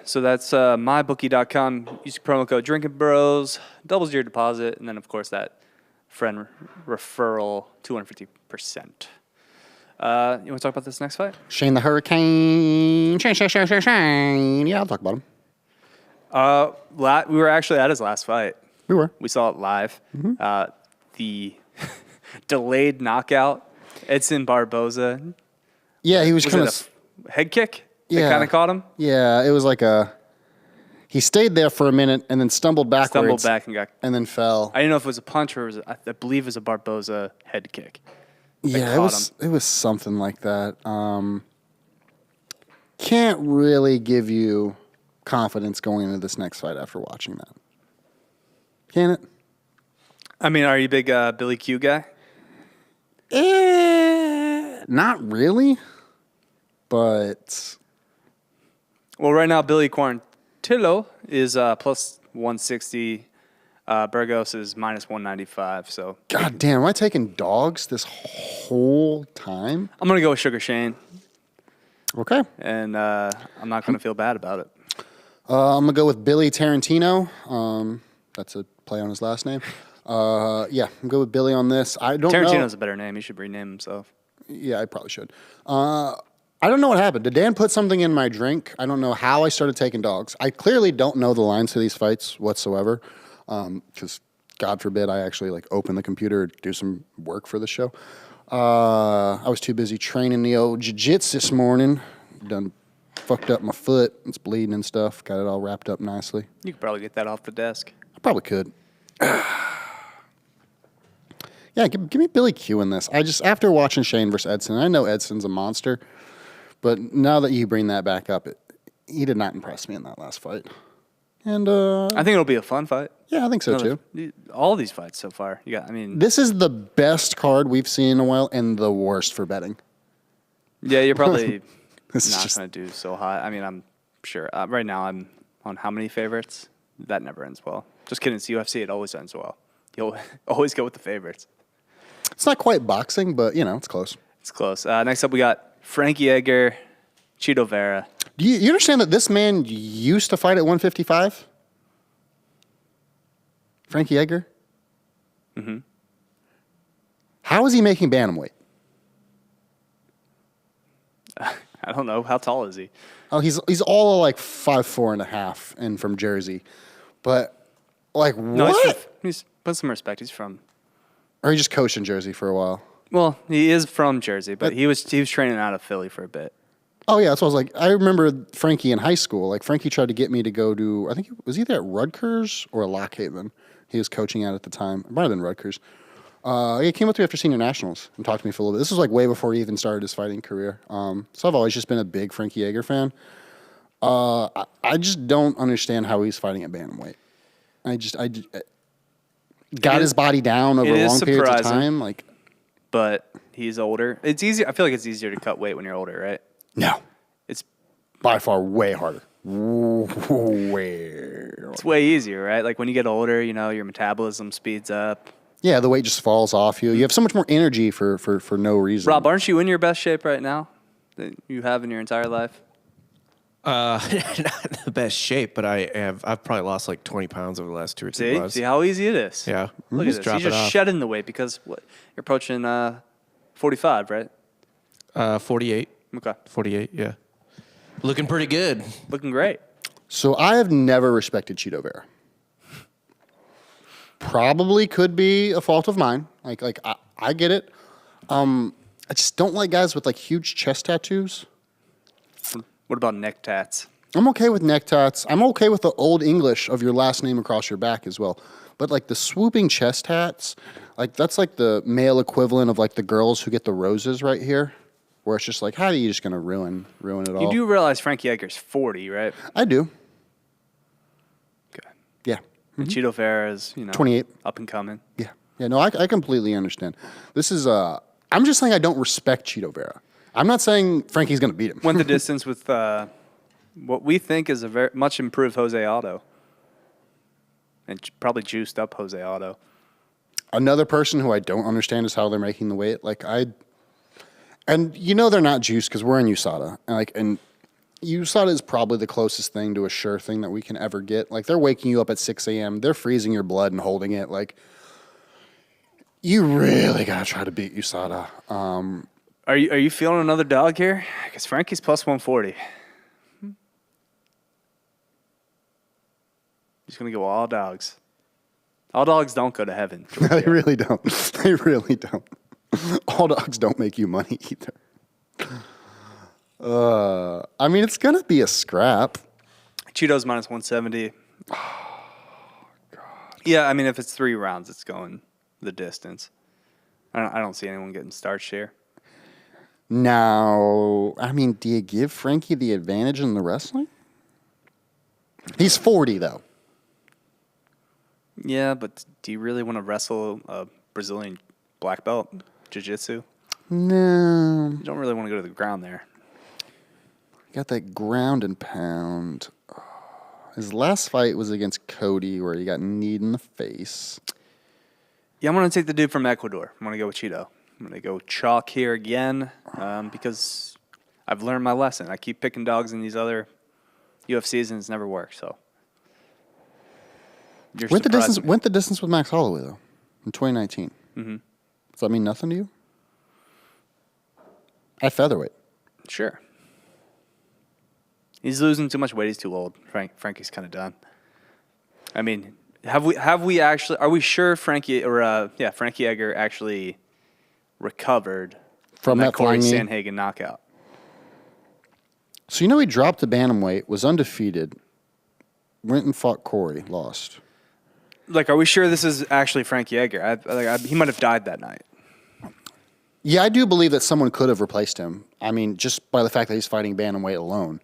So that's mybookie.com. Use promo code Drinking Bros, doubles your deposit, and then, of course, that friend referral 250%. You want to talk about this next fight? Shane the Hurricane. Shane. Yeah, I'll talk about him. We were actually at his last fight. We were. We saw it live. The delayed knockout, Edson Barboza. Yeah, he was Was kind it of a head kick that Yeah. kind of caught him? Yeah, it was like he stayed there for a minute and then stumbled backwards. Stumbled back and got. And then fell. I didn't know if it was a punch or I believe it was a Barboza head kick. Yeah, caught it was something like that. Can't really give you confidence going into this next fight after watching that. Can it? I mean, are you a big Billy Q guy? Not really, but Well, right now, Billy Quarantillo is plus 160. Burgos is minus 195. So God damn, am I taking dogs this whole time? I'm going to go with Sugar Shane, Okay. and I'm not going to feel bad about it. I'm going to go with Billy Tarantino. That's a play on his last name. Yeah, I'm good with Billy on this. I don't know. Tarantino's a better name. He should rename himself. Yeah, I probably should. I don't know what happened. Did Dan put something in my drink? I don't know how I started taking dogs. I clearly don't know the lines to these fights whatsoever. Because God forbid I actually open the computer or do some work for the show. I was too busy training the old jiu-jitsu this morning. Done fucked up my foot. It's bleeding and stuff. Got it all wrapped up nicely. You could probably get that off the desk. I probably could. Yeah, give me Billy Q in this. After watching Shane versus Edson, I know Edson's a monster, but now that you bring that back up, he did not impress me in that last fight. And I think it'll be a fun fight. yeah, I think so too. All these fights so far. This is the best card we've seen in a while and the worst for betting. Yeah, you're probably This is not just- going to do so high. I mean, I'm sure. Right now, I'm on how many favorites? That never ends well. Just kidding. It's UFC. It always ends well. You'll always go with the favorites. It's not quite boxing, but it's close. It's close. Next up, we got Frankie Edgar, Chidovera. Do you understand that this man used to fight at 155? Frankie Edgar? Mm-hmm. How is he making bantamweight? I I don't know. How tall is he? Oh, he's all like 5'4.5" and from Jersey, but like No, what? he's put some respect. He's from. Or he just coached in Jersey for a while. Well, he is from Jersey, but he was training out of Philly for a bit. Oh yeah, that's what I was like. I remember Frankie in high school. Like Frankie tried to get me to go to. I think it was either at Rutgers or Lockhaven. He was coaching at the time. It might have been Rutgers. He came up to me after senior nationals and talked to me for a little bit. This was like way before he even started his fighting career. So I've always just been a big Frankie Edgar fan. I just don't understand how he's fighting at bantamweight. Got his body down over long periods of time. Like, but he's older. It's easy. I feel like it's easier to cut weight when you're older, right? no, It's by far way harder. it's way easier, right? Like when you get older, your metabolism speeds up. Yeah, the weight just falls off you. You have so much more energy for no reason. Rob, aren't you in your best shape right now that you have in your entire life? Not in the best shape, but I've probably lost like 20 pounds over the last 2 or 3 months. See how easy it is. Yeah. Look Just at this. drop You're it just off. shedding the weight because you're approaching 45, right? 48. Okay. 48, yeah. Looking pretty good. Looking great. So I have never respected Chidovera. Probably could be a fault of mine. I get it. I just don't like guys with like huge chest tattoos. What about neck tats? I'm okay with neck tats. I'm okay with the old English of your last name across your back as well. But like the swooping chest tats, like that's like the male equivalent of like the girls who get the roses right here, where it's just like, how are you just gonna ruin it all? You do realize Frankie Edgar's 40, right? I do. Okay. Yeah. And Chidovera is, 28. up and coming. Yeah. Yeah. No, I completely understand. This is I'm just saying I don't respect Chidovera. I'm not saying Frankie's gonna beat him. Went the distance with what we think is a very much improved Jose Aldo. And probably juiced up Jose Aldo. Another person who I don't understand is how they're making the weight. And they're not juiced because we're in USADA. And USADA is probably the closest thing to a sure thing that we can ever get. Like they're waking you up at 6 a.m. They're freezing your blood and holding it. Like you really gotta try to beat USADA. Are you feeling another dog here? Because Frankie's plus 140. He's gonna go all dogs. All dogs don't go to heaven. They really don't. They really don't. All dogs don't make you money either. It's gonna be a scrap. Cheetos minus 170. Oh, God. Yeah, if it's 3 rounds, it's going the distance. I don't see anyone getting starched here. Now, do you give Frankie the advantage in the wrestling? He's 40, though. Yeah, but do you really want to wrestle a Brazilian black belt, jiu-jitsu? No. You don't really want to go to the ground there. Got that ground and pound. His last fight was against Cody, where he got kneed in the face. Yeah, I'm going to take the dude from Ecuador. I'm going to go with Cheeto. I'm going to go chalk here again because I've learned my lesson. I keep picking dogs in these other UFCs, and it's never worked, so. Went the distance with Max Holloway, though, in 2019. Mm-hmm. Does that mean nothing to you? At featherweight. Sure. He's losing too much weight. He's too old. Frankie's kind of done. Have we actually? Are we sure Frankie Edgar actually recovered from that Corey Sandhagen knockout? So he dropped the bantamweight, was undefeated, went and fought Corey, lost. Are we sure this is actually Frankie Edgar? He might have died that night. Yeah, I do believe that someone could have replaced him. Just by the fact that he's fighting bantamweight alone,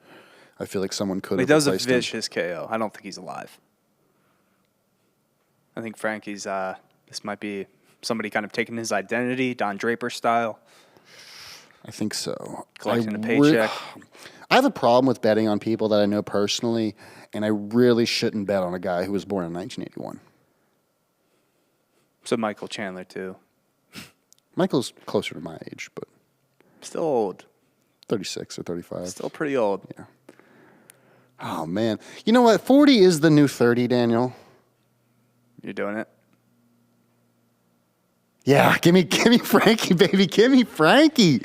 I feel like someone could have replaced him. He does a vicious KO. I don't think he's alive. I think Frankie's, this might be somebody kind of taking his identity, Don Draper style. I think so. Collecting a paycheck. I have a problem with betting on people that I know personally, and I really shouldn't bet on a guy who was born in 1981. So Michael Chandler, too. Michael's closer to my age, but... Still old. 36 or 35. Still pretty old. Yeah. Oh, man. You know what? 40 is the new 30, Daniel. You're doing it? Yeah, give me Frankie, baby. Give me Frankie.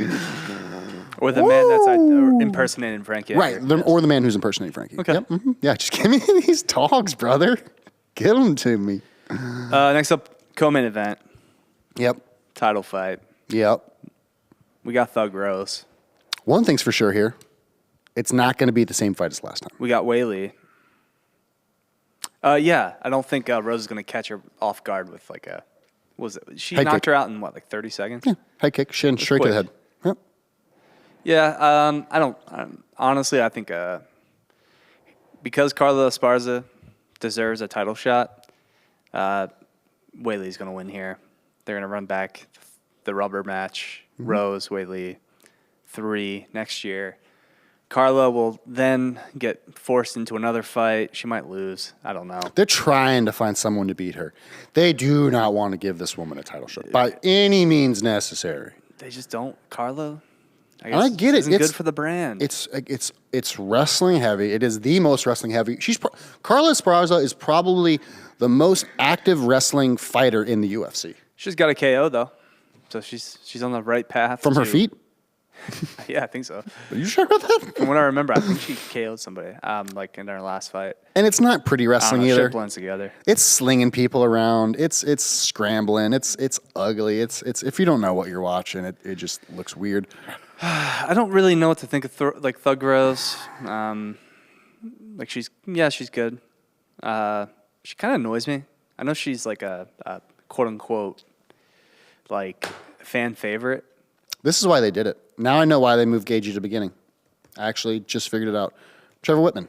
Or the man that's impersonating Frankie. Right, or the man who's impersonating Frankie. Okay. Yep. Yeah, just give me these dogs, brother. Get them to me. Next up, co-main event. Yep. Title fight. Yep. We got Thug Rose. One thing's for sure here. It's not going to be the same fight as last time. We got Whaley. Yeah, I don't think Rose is going to catch her off guard with like a. What was it? She Head knocked kick. her out in what, like 30 seconds? Yeah. Head kick, shin, straight to the quick. head. Yep. Yeah, I don't. Honestly, I think because Carla Esparza deserves a title shot, Whaley's going to win here. They're going to run back the rubber match. Rose, Whaley, 3 next year. Carla will then get forced into another fight. She might lose. I don't know. They're trying to find someone to beat her. They do not want to give this woman a title shot by any means necessary. They just don't. Carla, I get it. Isn't It's good for the brand. It's wrestling heavy. It is the most wrestling heavy. Carla Esparza is probably the most active wrestling fighter in the UFC. She's got a KO though, so she's on the right path. From her feet? Yeah, I think so. Are you sure about that? From what I remember, I think she KO'd somebody, like in her last fight. And it's not pretty wrestling Shit either. blends together. It's slinging people around. It's scrambling. It's ugly. It's if you don't know what you're watching, it just looks weird. I don't really know what to think of Thug Rose. Like she's good. She kind of annoys me. I know she's like a quote unquote like fan favorite. This is why they did it. Now I know why they moved Gagey to the beginning. I actually just figured it out. Trevor Whitman.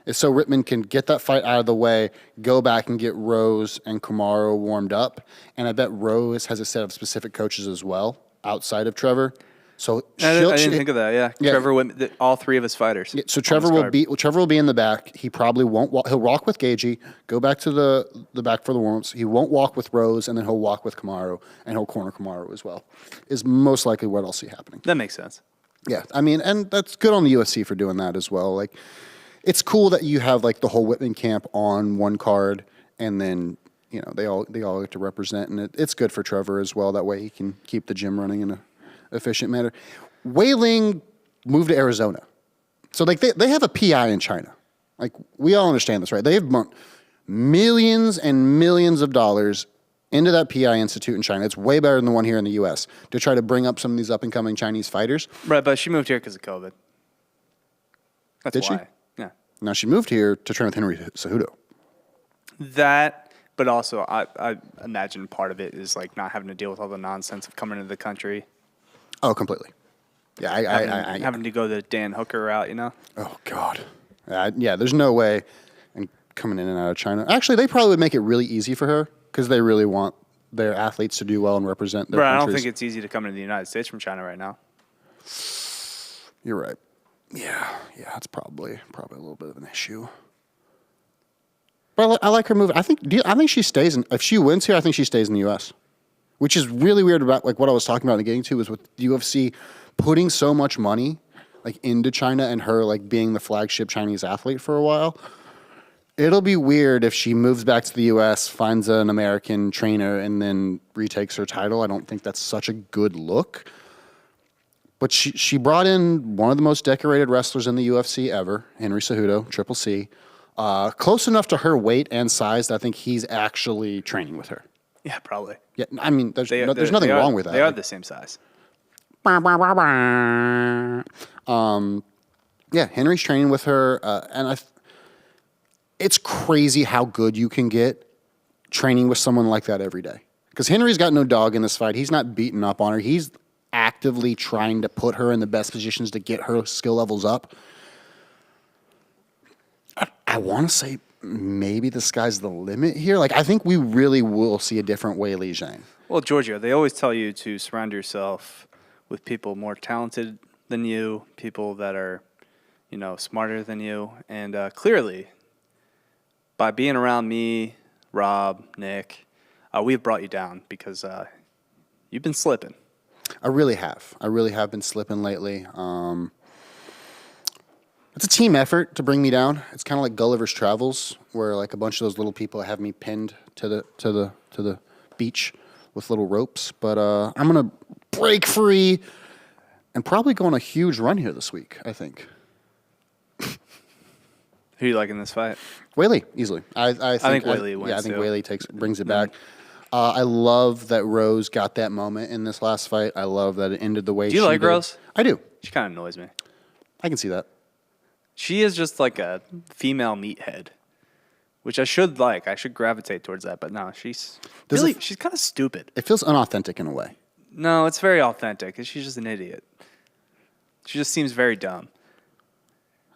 It's so Whitman can get that fight out of the way, go back and get Rose and Kamaru warmed up. And I bet Rose has a set of specific coaches as well outside of Trevor. So I didn't think of that. Yeah. Trevor Whitman, all 3 of his fighters. Yeah, so Trevor will be in the back. He probably won't walk. He'll walk with Gagey, go back to the back for the warm-ups. He won't walk with Rose, and then he'll walk with Kamaru, and he'll corner Kamaru as well. Is most likely what I'll see happening. That makes sense. Yeah, I mean, and that's good on the UFC for doing that as well. Like, it's cool that you have like the whole Whitman camp on one card, and then they all get to represent, and it's good for Trevor as well. That way he can keep the gym running in a efficient manner. Wailing moved to Arizona. So like they have a PI in China. Like we all understand this, right? They've burnt millions and millions of dollars into that PI institute in China. It's way better than the one here in the US to try to bring up some of these up and coming Chinese fighters. Right, but she moved here because of COVID. That's Did why. she? Yeah. Now she moved here to train with Henry Cejudo. That, but also I imagine part of it is like not having to deal with all the nonsense of coming into the country. Oh, completely. Yeah, I having to go the Dan Hooker route, Oh God. Yeah, there's no way. And coming in and out of China. Actually, they probably would make it really easy for her because they really want their athletes to do well and represent their countries. I don't think it's easy to come into the United States from China right now. You're right. Yeah, that's probably a little bit of an issue. But I like her move. I think she stays if she wins here, I think she stays in the U.S. Which is really weird about like what I was talking about and getting to is with the UFC putting so much money like into China and her like being the flagship Chinese athlete for a while. It'll be weird if she moves back to the U.S., finds an American trainer, and then retakes her title. I don't think that's such a good look. But she brought in one of the most decorated wrestlers in the UFC ever, Henry Cejudo, Triple C. Close enough to her weight and size that I think he's actually training with her. Yeah, probably. Yeah, I mean, there's nothing wrong with that. They are the same size. Yeah, Henry's training with her, and it's crazy how good you can get training with someone like that every day. Because Henry's got no dog in this fight. He's not beating up on her. He's actively trying to put her in the best positions to get her skill levels up. I want to say maybe the sky's the limit here. Like, I think we really will see a different Weili Zhang. Well, Giorgio, they always tell you to surround yourself with people more talented than you, people that are, smarter than you. And clearly, by being around me, Rob, Nick, we've brought you down because you've been slipping. I really have been slipping lately. It's a team effort to bring me down. It's kind of like Gulliver's Travels, where like a bunch of those little people have me pinned to the beach with little ropes. But I'm gonna break free and probably go on a huge run here this week, I think. Who do you like in this fight? Weili, easily. I think Weili wins. Yeah, I think too. Weili brings it back. I love that Rose got that moment in this last fight. I love that it ended the way she did. Do you like Rose? I do. She kind of annoys me. I can see that. She is just like a female meathead, which I should like. I should gravitate towards that, but no, she's kind of stupid. It feels unauthentic in a way. No, it's very authentic. She's just an idiot. She just seems very dumb.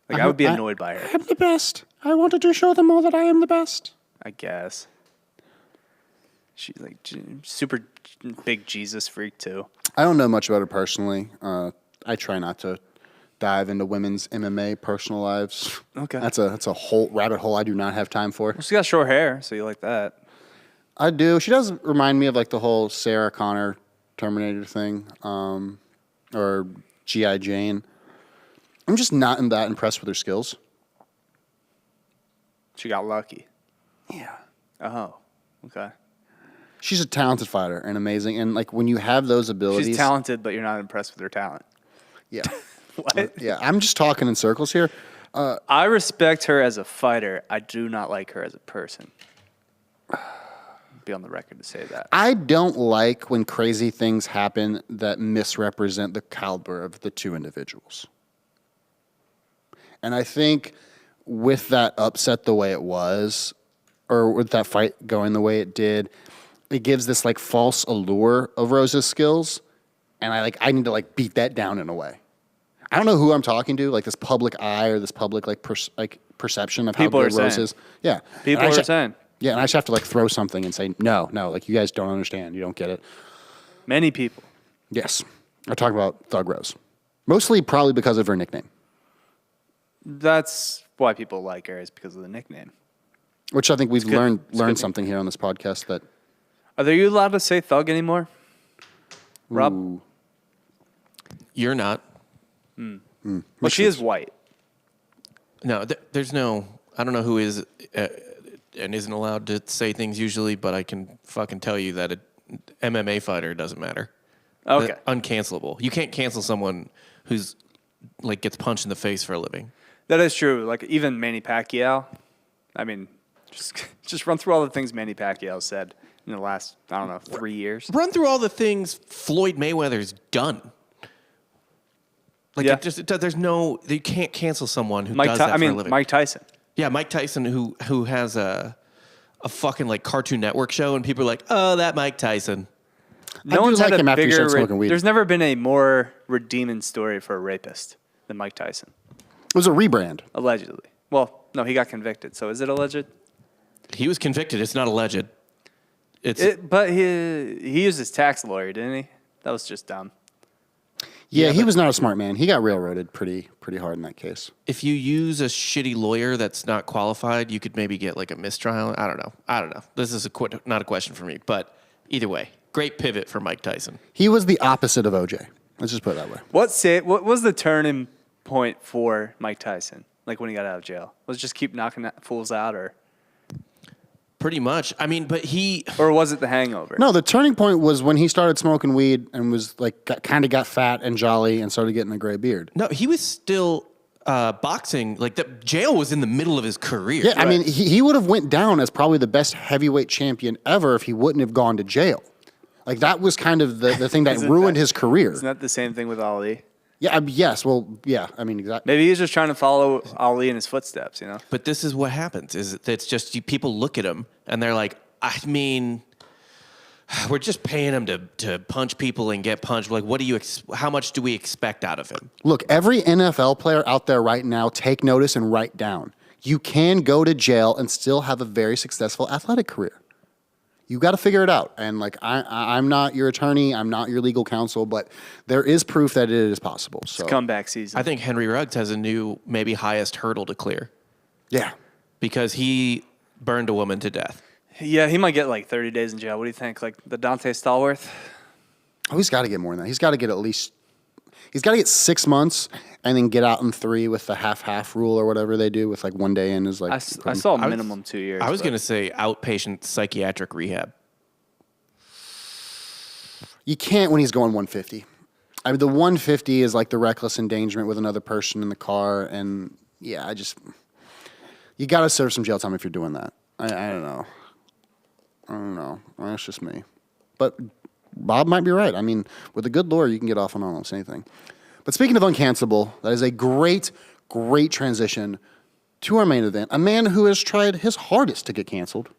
Like I would be annoyed by her. I'm the best. I wanted to show them all that I am the best. I guess. She's like super big Jesus freak too. I don't know much about her personally. I try not to dive into women's MMA personal lives. Okay. That's a whole rabbit hole I do not have time for. Well, she got short hair, so you like that. I do. She does remind me of like the whole Sarah Connor Terminator thing, or G.I. Jane. I'm just not that impressed with her skills. She got lucky. Yeah. Oh, okay. She's a talented fighter and amazing. And like when you have those abilities, She's talented, but you're not impressed with her talent. Yeah. What? Yeah. I'm just talking in circles here. I respect her as a fighter. I do not like her as a person. Be on the record to say that. I don't like when crazy things happen that misrepresent the caliber of the two individuals. And I think with that upset the way it was, or with that fight going the way it did, it gives this like false allure of Rose's skills, and I need to like beat that down in a way. I don't know who I'm talking to, like this public eye or this public like perception of People how are good Rose saying. is. Yeah, People And I are sh- saying. Yeah, and I just have to like throw something and say no, like you guys don't understand, you don't get it. Many people. Yes, I'm talking about Thug Rose, mostly probably because of her nickname, That's why people like her, is because of the nickname. which I think we've good. learned something here on this podcast that. Are you allowed to say thug anymore? Rob? Ooh. You're not. Well, she is white. No, there's no. I don't know who is and isn't allowed to say things usually, but I can fucking tell you that an MMA fighter doesn't matter. Okay. Uncancelable. You can't cancel someone who's like gets punched in the face for a living. That is true. Like even Manny Pacquiao. I mean, just run through all the things Manny Pacquiao said in the last, 3 years. Run through all the things Floyd Mayweather's done. Like Yeah. there's no, you can't cancel someone who does that for a living. Mike Tyson. Yeah, Mike Tyson, who has a fucking like Cartoon Network show, and people are like, oh, that Mike Tyson. I do like him after he started smoking weed. There's never been a more redeeming story for a rapist than Mike Tyson, It was a rebrand. allegedly. Well, no, he got convicted. So is it alleged? He was convicted. It's not alleged. But he used his tax lawyer, didn't he? That was just dumb. Yeah, he was not a smart man. He got railroaded pretty hard in that case. If you use a shitty lawyer that's not qualified, you could maybe get like a mistrial. I don't know. This is not a question for me, but either way, great pivot for Mike Tyson. He was the opposite of OJ. Let's just put it that way. What was the turning point for Mike Tyson? Like when he got out of jail? Was it just keep knocking fools out, or Pretty much. I mean, but or was it the hangover? No, the turning point was when he started smoking weed and was like kind of got fat and jolly and started getting a gray beard. No, he was still boxing. Like the jail was in the middle of his career. Yeah, I mean, he would have went down as probably the best heavyweight champion ever if he wouldn't have gone to jail. Like that was kind of the thing that ruined his career. Isn't that the same thing with Ali? Yeah, yes. Well, yeah. I mean, exactly. Maybe he's just trying to follow Ali in his footsteps, you know? But this is what happens: is it's just people look at him and they're like, I mean, we're just paying him to punch people and get punched. Like, what do you? How much do we expect out of him? Look, every NFL player out there right now, take notice and write down. You can go to jail and still have a very successful athletic career. You got to figure it out. And like, I'm not your attorney, I'm not your legal counsel, but there is proof that it is possible. So It's comeback season. I think Henry Ruggs has a new, maybe highest hurdle to clear yeah, because he burned a woman to death. Yeah, he might get like 30 days in jail. What do you think? Like the Dante Stallworth? oh, he's got to get more than that. He's got to get 6 months and then get out in 3 with the half rule or whatever they do with like 1 day in is like. I saw minimum 2 years. I was but- going to say outpatient psychiatric rehab. You can't when he's going 150. I mean, the 150 is like the reckless endangerment with another person in the car, and yeah, you got to serve some jail time if you're doing that. I don't know. That's just me. But Bob might be right. I mean, with a good lawyer, you can get off on almost anything. But speaking of uncancelable, that is a great transition to our main event. A man who has tried his hardest to get canceled,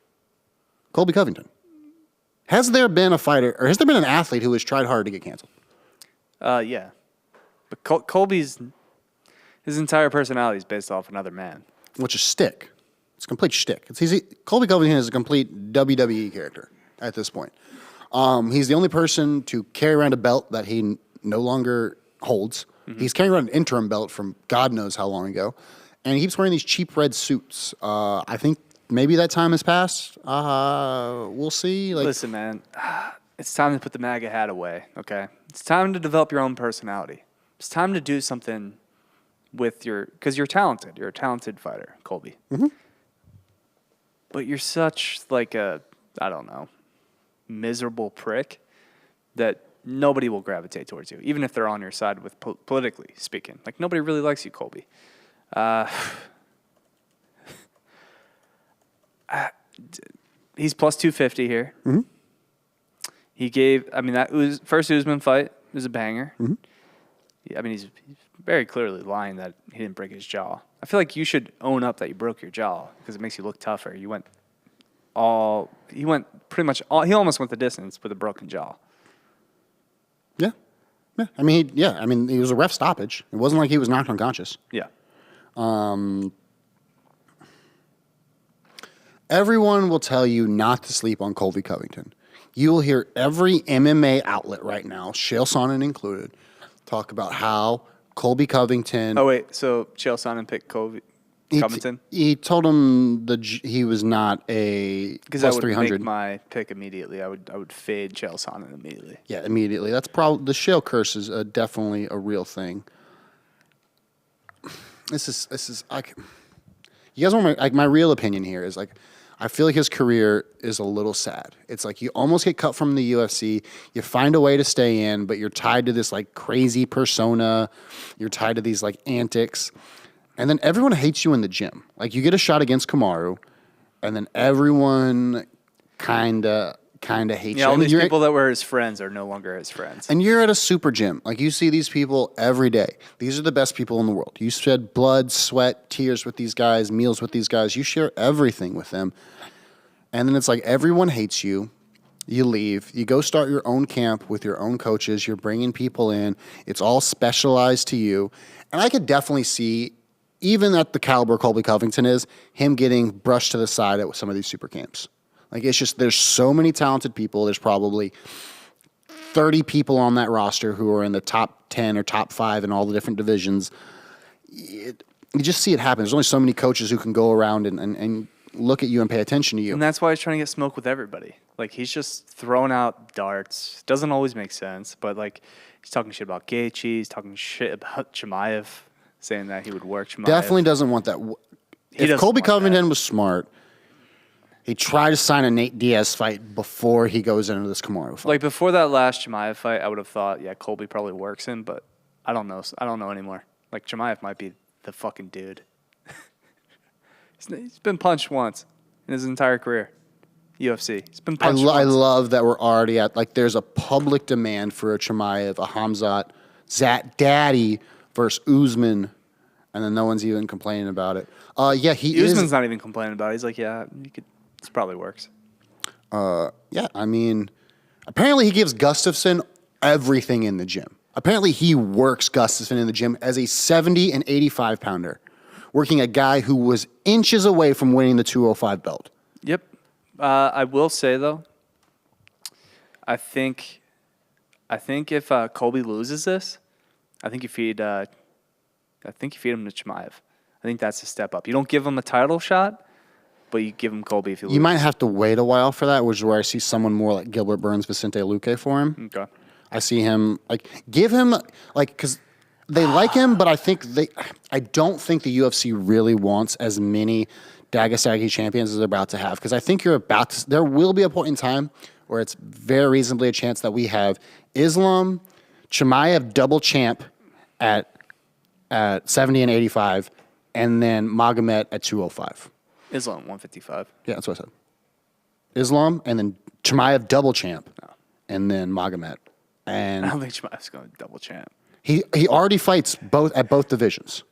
Colby Covington. Has there been a fighter, or has there been an athlete who has tried hard to get canceled? Yeah. But Colby's, his entire personality is based off another man. Which is shtick. It's complete shtick. Colby Covington is a complete WWE character at this point. He's the only person to carry around a belt that he no longer holds. Mm-hmm. He's carrying around an interim belt from God knows how long ago. And he keeps wearing these cheap red suits. I think maybe that time has passed. We'll see. Listen, man. It's time to put the MAGA hat away, okay? It's time to develop your own personality. It's time to do something with because you're talented. You're a talented fighter, Colby. Mm-hmm. But you're such like a, I don't know, miserable prick that nobody will gravitate towards you, even if they're on your side with politically speaking. Like, nobody really likes you, Colby. He's plus 250 here. Mm-hmm. He gave, that first Usman fight was a banger. Mm-hmm. Yeah, he's very clearly lying that he didn't break his jaw. I feel like you should own up that you broke your jaw because it makes you look tougher. He almost went the distance with a broken jaw. Yeah. It was a ref stoppage. It wasn't like he was knocked unconscious. Yeah. Everyone will tell you not to sleep on Colby Covington. You will hear every MMA outlet right now, Chael Sonnen included, talk about how Colby Covington... Oh, wait. So Chael Sonnen picked Covington? He told him he was not a because plus I would 300. make my pick immediately. I would fade Chael Sonnen immediately. Yeah, immediately. That's probably... The Chael curse is definitely a real thing. This is... You guys want my real opinion here is I feel like his career is a little sad. It's like you almost get cut from the UFC. You find a way to stay in, but you're tied to this crazy persona. You're tied to these antics. And then everyone hates you in the gym. You get a shot against Kamaru, and then everyone kind of hates you. Yeah, all these people that were his friends are no longer his friends. And you're at a super gym. You see these people every day. These are the best people in the world. You shed blood, sweat, tears with these guys, meals with these guys. You share everything with them. And then it's everyone hates you. You leave. You go start your own camp with your own coaches. You're bringing people in. It's all specialized to you. And I could definitely see, even at the caliber Colby Covington is, him getting brushed to the side at some of these super camps. It's just, there's so many talented people. There's probably 30 people on that roster who are in the top 10 or top 5 in all the different divisions. You just see it happen. There's only so many coaches who can go around and look at you and pay attention to you. And that's why he's trying to get smoke with everybody. He's just throwing out darts. Doesn't always make sense, but he's talking shit about Gaethje. He's talking shit about Chimaev, saying that he would work Chimaev. Definitely doesn't want that. If Colby Covington was smart, he tried to sign a Nate Diaz fight before he goes into this Kamaru fight. Before that last Chimaev fight, I would have thought, yeah, Colby probably works him, but I don't know. I don't know anymore. Chimaev might be the fucking dude. He's been punched once in his entire career. UFC. He's been punched once. I love that we're already at, there's a public demand for a Chimaev, a Hamzat, Zat Daddy versus Usman, and then no one's even complaining about it. Usman's not even complaining about it. He's this probably works. Apparently he gives Gustafsson everything in the gym. Apparently he works Gustafsson in the gym as a 70 and 85 pounder, working a guy who was inches away from winning the 205 belt. Yep. I will say though, I think if Colby loses this, I think you feed him to Chimaev. I think that's a step up. You don't give him a title shot, but you give him Colby if he loses. You might have to wait a while for that, which is where I see someone more like Gilbert Burns, Vicente Luque for him. Okay. I see him give him because they like him, but I don't think the UFC really wants as many Dagestan champions as they're about to have, because I think there will be a point in time where it's very reasonably a chance that we have Islam, Chimaev double champ at 70 and 85, and then Magomed at 205. Islam 155. Yeah, that's what I said. Islam, and then Chimaev double champ, and then Magomed. And I don't think Chimaev's going to double champ. he already fights at both divisions.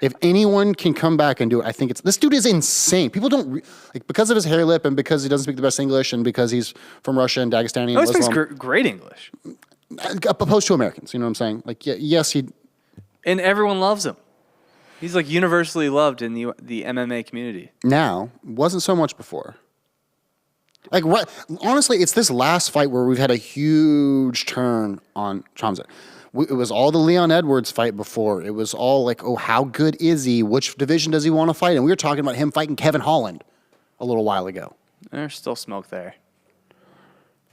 If anyone can come back and do it, I think this dude is insane. People don't because of his hair lip and because he doesn't speak the best English and because he's from Russia and Dagestani and He speaks Muslim, great English. opposed to Americans. You know what I'm saying? Like, yes, he. And everyone loves him. He's like universally loved in the MMA community. Now, wasn't so much before. Like, right, honestly, it's this last fight where we've had a huge turn on Shamsa. It was all the Leon Edwards fight before. It was all like, oh, how good is he? Which division does he want to fight? And we were talking about him fighting Kevin Holland a little while ago. There's still smoke there.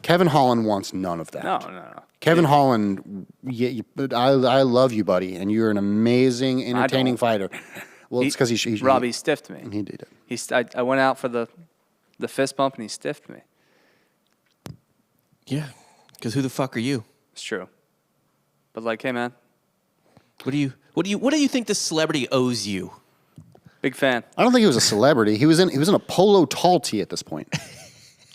Kevin Holland wants none of that. No. Kevin Holland, I love you, buddy, and you're an amazing, entertaining fighter. Well, it's because he Robbie stiffed me. He did it. I went out for the fist bump and he stiffed me. Yeah, because who the fuck are you? It's true. But like, hey man, What do you think this celebrity owes you? big fan. I don't think he was a celebrity. He was in a polo tall tee at this point.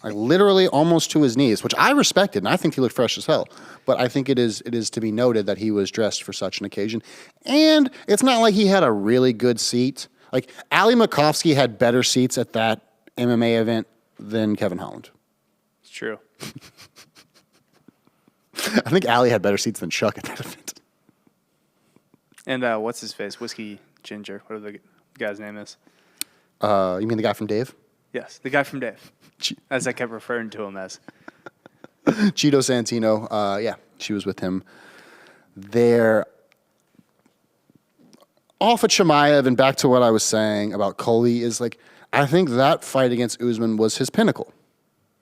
Like literally almost to his knees, which I respected, and I think he looked fresh as hell. But I think it is to be noted that he was dressed for such an occasion. And it's not like he had a really good seat. Like Ali Makovsky had better seats at that MMA event than Kevin Holland. It's true. I think Ali had better seats than Chuck at that event. And what's his face? Whiskey Ginger. Whatever the guy's name is. You mean the guy from Dave? Yes, the guy from Dave. As I kept referring to him as. Cheeto Santino. Yeah, she was with him there. Off of Chimaev and back to what I was saying about Colby is like, I think that fight against Usman was his pinnacle.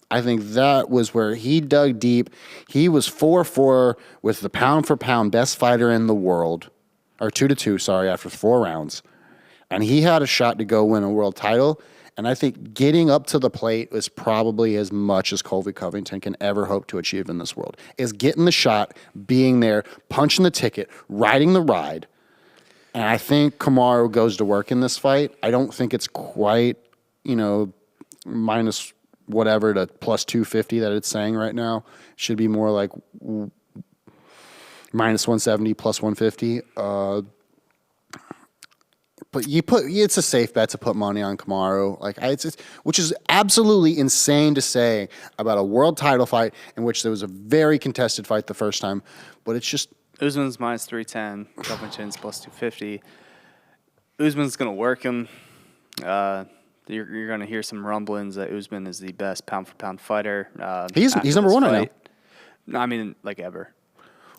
I think that was where he dug deep. He was 4-4 with the pound-for-pound best fighter in the world, or 2-2, sorry, after 4 rounds. And he had a shot to go win a world title. And I think getting up to the plate was probably as much as Colby Covington can ever hope to achieve in this world, is getting the shot, being there, punching the ticket, riding the ride. And I think Kamaru goes to work in this fight. I don't think it's quite, minus whatever to plus 250 that it's saying right now. It should be more like minus 170, plus 150. But it's a safe bet to put money on Kamaru, which is absolutely insane to say about a world title fight in which there was a very contested fight the first time. But it's just Usman's minus 310, Covington's plus 250. Usman's going to work him. You're going to hear some rumblings that Usman is the best pound-for-pound fighter. He's number one right now. No, I mean, like ever.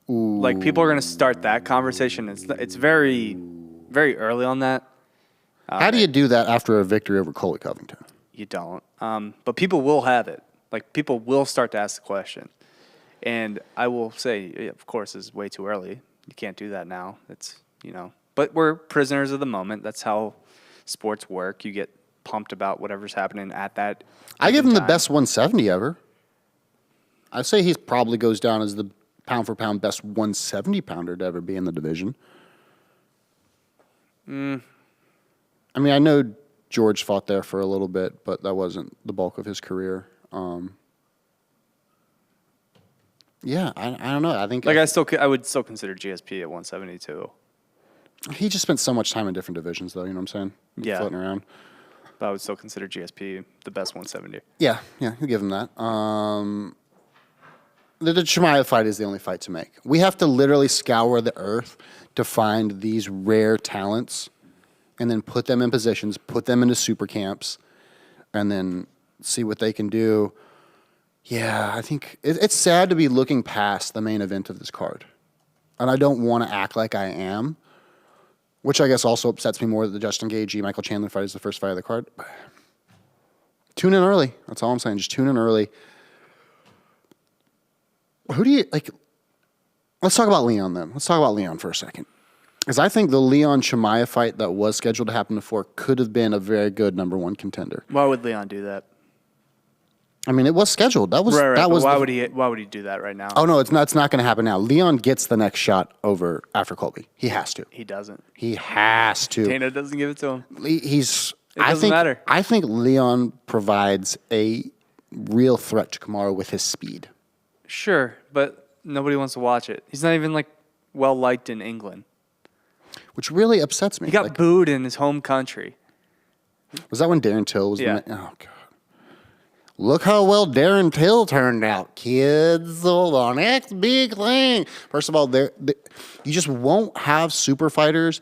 Ooh. Like, people are going to start that conversation. It's very, very early on that. How do you do that after a victory over Colby Covington? You don't. But people will have it. Like, people will start to ask the question. And I will say, of course, it's way too early. You can't do that now. It's, But we're prisoners of the moment. That's how sports work. You get pumped about whatever's happening at that. I give him the best 170 ever. I say he probably goes down as the pound-for-pound best 170 pounder to ever be in the division. I mean, I know George fought there for a little bit, but that wasn't the bulk of his career. Yeah, I don't know. I think I would still consider GSP at 172. He just spent so much time in different divisions, though. You know what I'm saying? Yeah, floating around. But I would still consider GSP the best 170. Yeah, you'll give him that. The Chimaev fight is the only fight to make. We have to literally scour the earth to find these rare talents and then put them in positions, put them into super camps, and then see what they can do. Yeah, I think it's sad to be looking past the main event of this card. And I don't want to act like I am, which I guess also upsets me more that the Justin Gaethje Michael Chandler fight is the first fight of the card. Tune in early. That's all I'm saying. Just tune in early. Who do you like? Let's talk about Leon then. Let's talk about Leon for a second. Because I think the Leon Chimaev fight that was scheduled to happen before could have been a very good number one contender. Why would Leon do that? I mean, it was scheduled. That was Right. that But was. why would he do that right now? Oh no, it's not. It's not going to happen now. Leon gets the next shot over after Colby. He has to. He doesn't. He has to. Dana doesn't give it to him. He's. It doesn't matter. I think Leon provides a real threat to Kamaru with his speed. Sure, but nobody wants to watch it. He's not even like well liked in England. Which really upsets me. He got booed in his home country. Was that when Darren Till was? Yeah. Oh god. Look how well Darren Till turned out, kids. So the next big thing. First of all, you just won't have super fighters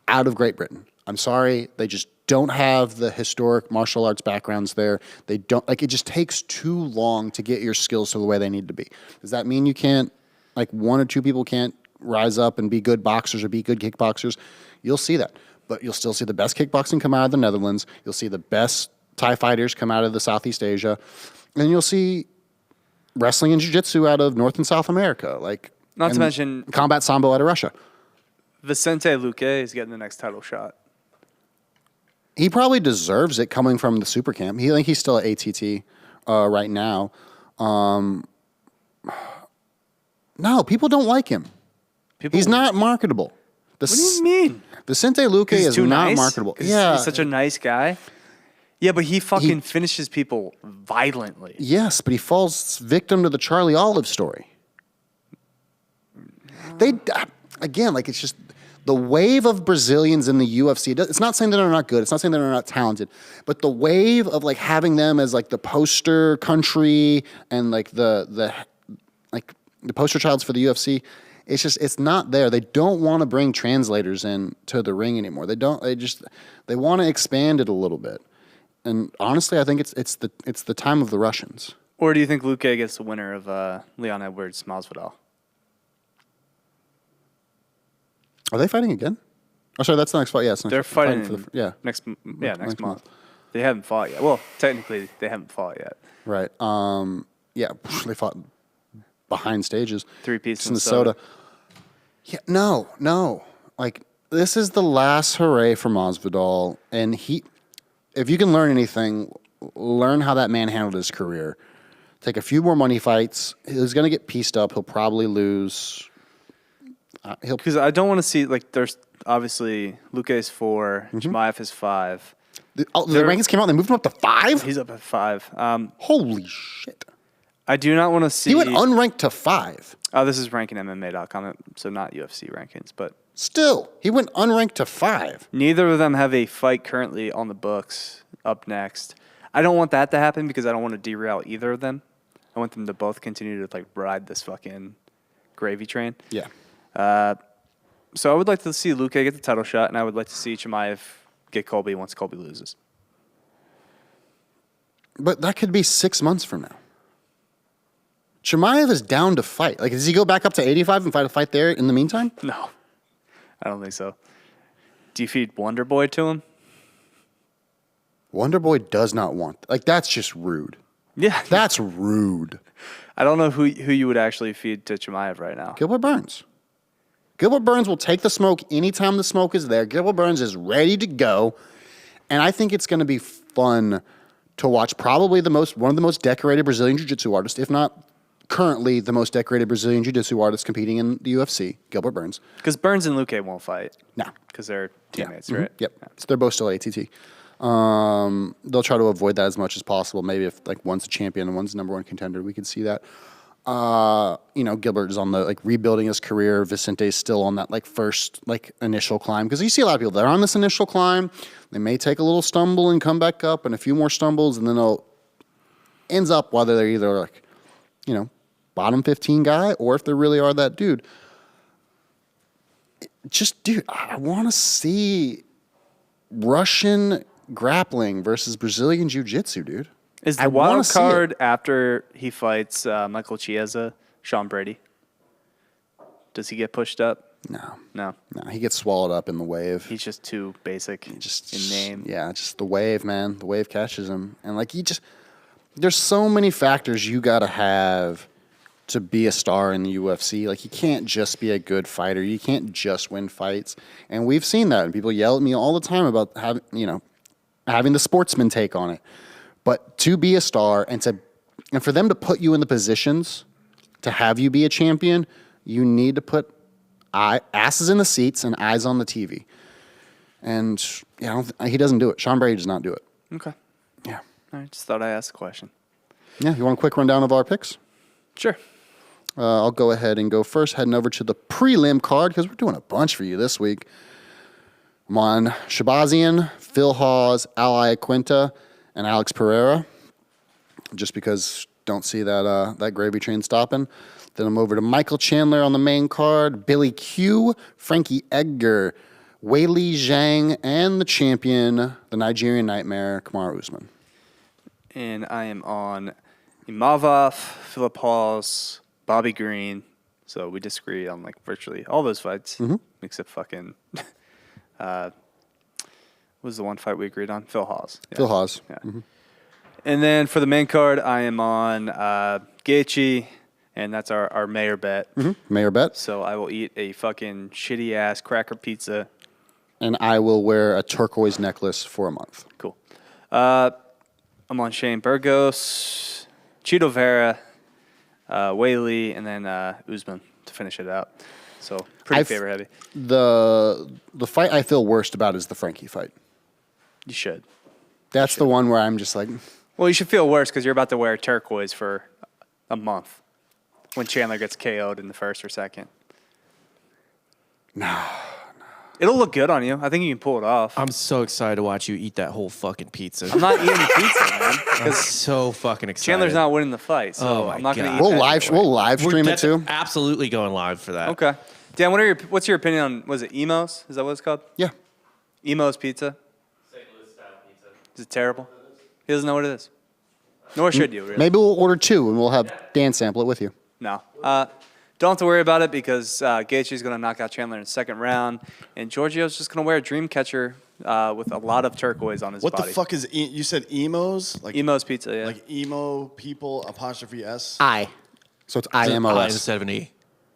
out of Great Britain. I'm sorry, they just don't have the historic martial arts backgrounds there. They don't like. It just takes too long to get your skills to the way they need to be. Does that mean you can't, like, one or two people can't rise up and be good boxers or be good kickboxers? You'll see that, but you'll still see the best kickboxing come out of the Netherlands. You'll see the best Thai fighters come out of the Southeast Asia, and you'll see wrestling and jiu-jitsu out of North and South America. Like, Not to mention combat sambo out of Russia. Vicente Luque is getting the next title shot. He probably deserves it coming from the super camp. I think he's still at ATT right now. No, people don't like him. He's not marketable. What do you mean? Vicente Luque is too not nice? marketable. 'Cause Yeah, he's such a nice guy. Yeah, but he fucking finishes people violently. yes, but he falls victim to the Charlie Olive story. They again, like, it's just the wave of Brazilians in the UFC. It's not saying that they're not good. It's not saying that they're not talented, but the wave of like having them as like the poster country and like the poster childs for the UFC. It's not there. They don't want to bring translators in to the ring anymore. They want to expand it a little bit. And honestly, I think it's the time of the Russians. Or do you think Luque gets the winner of Leon Edwards Masvidal? Are they fighting again? Oh, sorry, that's the next fight. Yeah, They're fighting next next month. They haven't fought yet. Well, technically, they haven't fought yet. Right. Yeah, they fought behind stages. 3-piece Minnesota. Yeah, no. Like, this is the last hooray for Masvidal, and if you can learn anything, learn how that man handled his career. Take a few more money fights. He's going to get pieced up. He'll probably lose. Because I don't want to see, like, there's obviously Luque is 4, Chimaev is 5. The rankings came out and they moved him up to 5? He's up at 5. Holy shit. I do not want to see. He went unranked to 5. Oh, this is rankingmma.com, so not UFC rankings, but Still, he went unranked to 5. neither of them have a fight currently on the books up next. I don't want that to happen because I don't want to derail either of them. I want them to both continue to, like, ride this fucking gravy train. Yeah. So I would like to see Luque get the title shot, and I would like to see Chimaev get Colby once Colby loses. But that could be 6 months from now. Chimaev is down to fight. Like, does he go back up to 85 and fight a fight there in the meantime? No, I don't think so. Do you feed Wonder Boy to him? Wonder Boy does not want. Like, that's just rude. Yeah. That's rude. I don't know who you would actually feed to Chimaev right now. Gilbert Burns. Gilbert Burns will take the smoke anytime the smoke is there. Gilbert Burns is ready to go. And I think it's going to be fun to watch probably one of the most decorated Brazilian Jiu-Jitsu artists, if not currently the most decorated Brazilian Jiu-Jitsu artist competing in the UFC, Gilbert Burns. Because Burns and Luque won't fight. No. Because they're teammates, Yeah. right? Yep. So they're both still ATT. They'll try to avoid that as much as possible. Maybe if like one's a champion and one's the number one contender, we could see that. Gilbert is on the like rebuilding his career. Vicente's still on that like first like initial climb because you see a lot of people they're on this initial climb. They may take a little stumble and come back up, and a few more stumbles, and then they'll ends up whether they're either like bottom 15 guy or if they really are that dude. Just dude, I want to see Russian grappling versus Brazilian jiu-jitsu, dude. Is the I wanna wild see card it. after he fights Michael Chiesa, Sean Brady? Does he get pushed up? No, he gets swallowed up in the wave. He's just too basic in name. Yeah, just the wave, man. The wave catches him. And like there's so many factors you gotta have to be a star in the UFC. Like you can't just be a good fighter. You can't just win fights. And we've seen that. And people yell at me all the time about having the sportsman take on it. But to be a star and to And for them to put you in the positions to have you be a champion, you need to put asses in the seats and eyes on the TV. And he doesn't do it. Sean Brady does not do it. Okay. Yeah. I just thought I'd ask the question. Yeah, you want a quick rundown of our picks? Sure. I'll go ahead and go first, heading over to the prelim card because we're doing a bunch for you this week. I'm on Shabazian, Phil Hawes, Ally Quinta, and Alex Pereira, just because don't see that gravy train stopping. Then I'm over to Michael Chandler on the main card, Billy Q, Frankie Edgar, Weili Zhang, and the champion, the Nigerian Nightmare, Kamaru Usman. And I am on Imavov, Philip Hawes, Bobby Green. So we disagree on like virtually all those fights, except fucking. What was the one fight we agreed on? Phil Hawes. Yeah. Phil Hawes. Yeah. And then for the main card, I am on Gaethje, and that's our mayor bet. Mayor bet. So I will eat a fucking shitty ass cracker pizza. And I will wear a turquoise necklace for a month. Cool. I'm on Shane Burgos, Chidovera, Weili, and then Usman to finish it out. So pretty favor heavy. The fight I feel worst about is the Frankie fight. You should. That's the one where I'm just like... Well, you should feel worse because you're about to wear turquoise for a month when Chandler gets KO'd in the first or second. No. It'll look good on you. I think you can pull it off. I'm so excited to watch you eat that whole fucking pizza. I'm not eating pizza, man. I'm so fucking excited. Chandler's not winning the fight, so Oh my I'm not going to God. eat We'll that. live stream it That's too. absolutely going live for that. Okay. Dan, what's your opinion on, was it Emo's? Is that what it's called? Yeah. Emo's Pizza? St. Louis style pizza. Is it terrible? He doesn't know what it is. Nor should you, really. Maybe we'll order 2 and we'll have Dan sample it with you. No. Don't have to worry about it because Gaethje's going to knock out Chandler in the second round, and Giorgio's just going to wear a dream catcher with a lot of turquoise on his What body. the fuck is you said emos? Like Emo's Pizza, yeah. like emo people apostrophe S? I. So it's It's an I IMOS. instead of an E.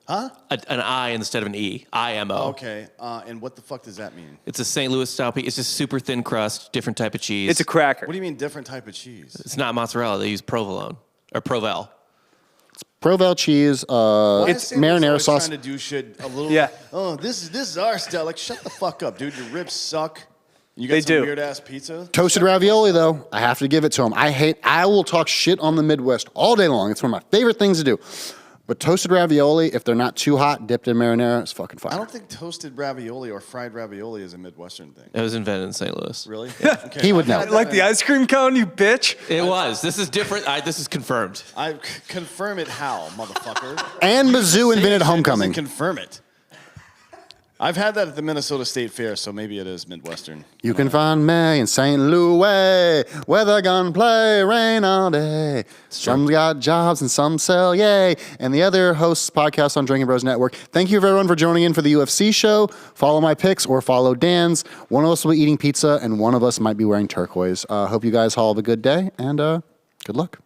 Huh? An I instead of an E. IMO. Okay. And what the fuck does that mean? It's a St. Louis style pizza. It's just super thin crust, different type of cheese. It's a cracker. What do you mean different type of cheese? It's not mozzarella. They use provolone or Provel. Provel cheese, Why is St. Louis marinara always sauce. trying to do shit a little. Yeah. Oh, this is our style. Like, shut the fuck up, dude. Your ribs suck. You got They some do. weird ass pizza. Toasted ravioli, though, I have to give it to him. I will talk shit on the Midwest all day long. It's one of my favorite things to do. But toasted ravioli, if they're not too hot, dipped in marinara, it's fucking fire. I don't think toasted ravioli or fried ravioli is a Midwestern thing. It was invented in St. Louis. Really? Okay. He would know. I've had Like that the in- ice cream cone, you bitch. It was. This is different. This is confirmed. I confirm it how, motherfucker. And Mizzou invented Saying shit homecoming. doesn't confirm it. I've had that at the Minnesota State Fair, so maybe it is Midwestern. You can find me in St. Louis, where they're gonna play rain all day. Some got jobs and some sell, yay. And the other hosts podcast on Drinking Bros Network. Thank you everyone for joining in for the UFC show. Follow my picks or follow Dan's. One of us will be eating pizza and one of us might be wearing turquoise. Hope you guys all have a good day and good luck.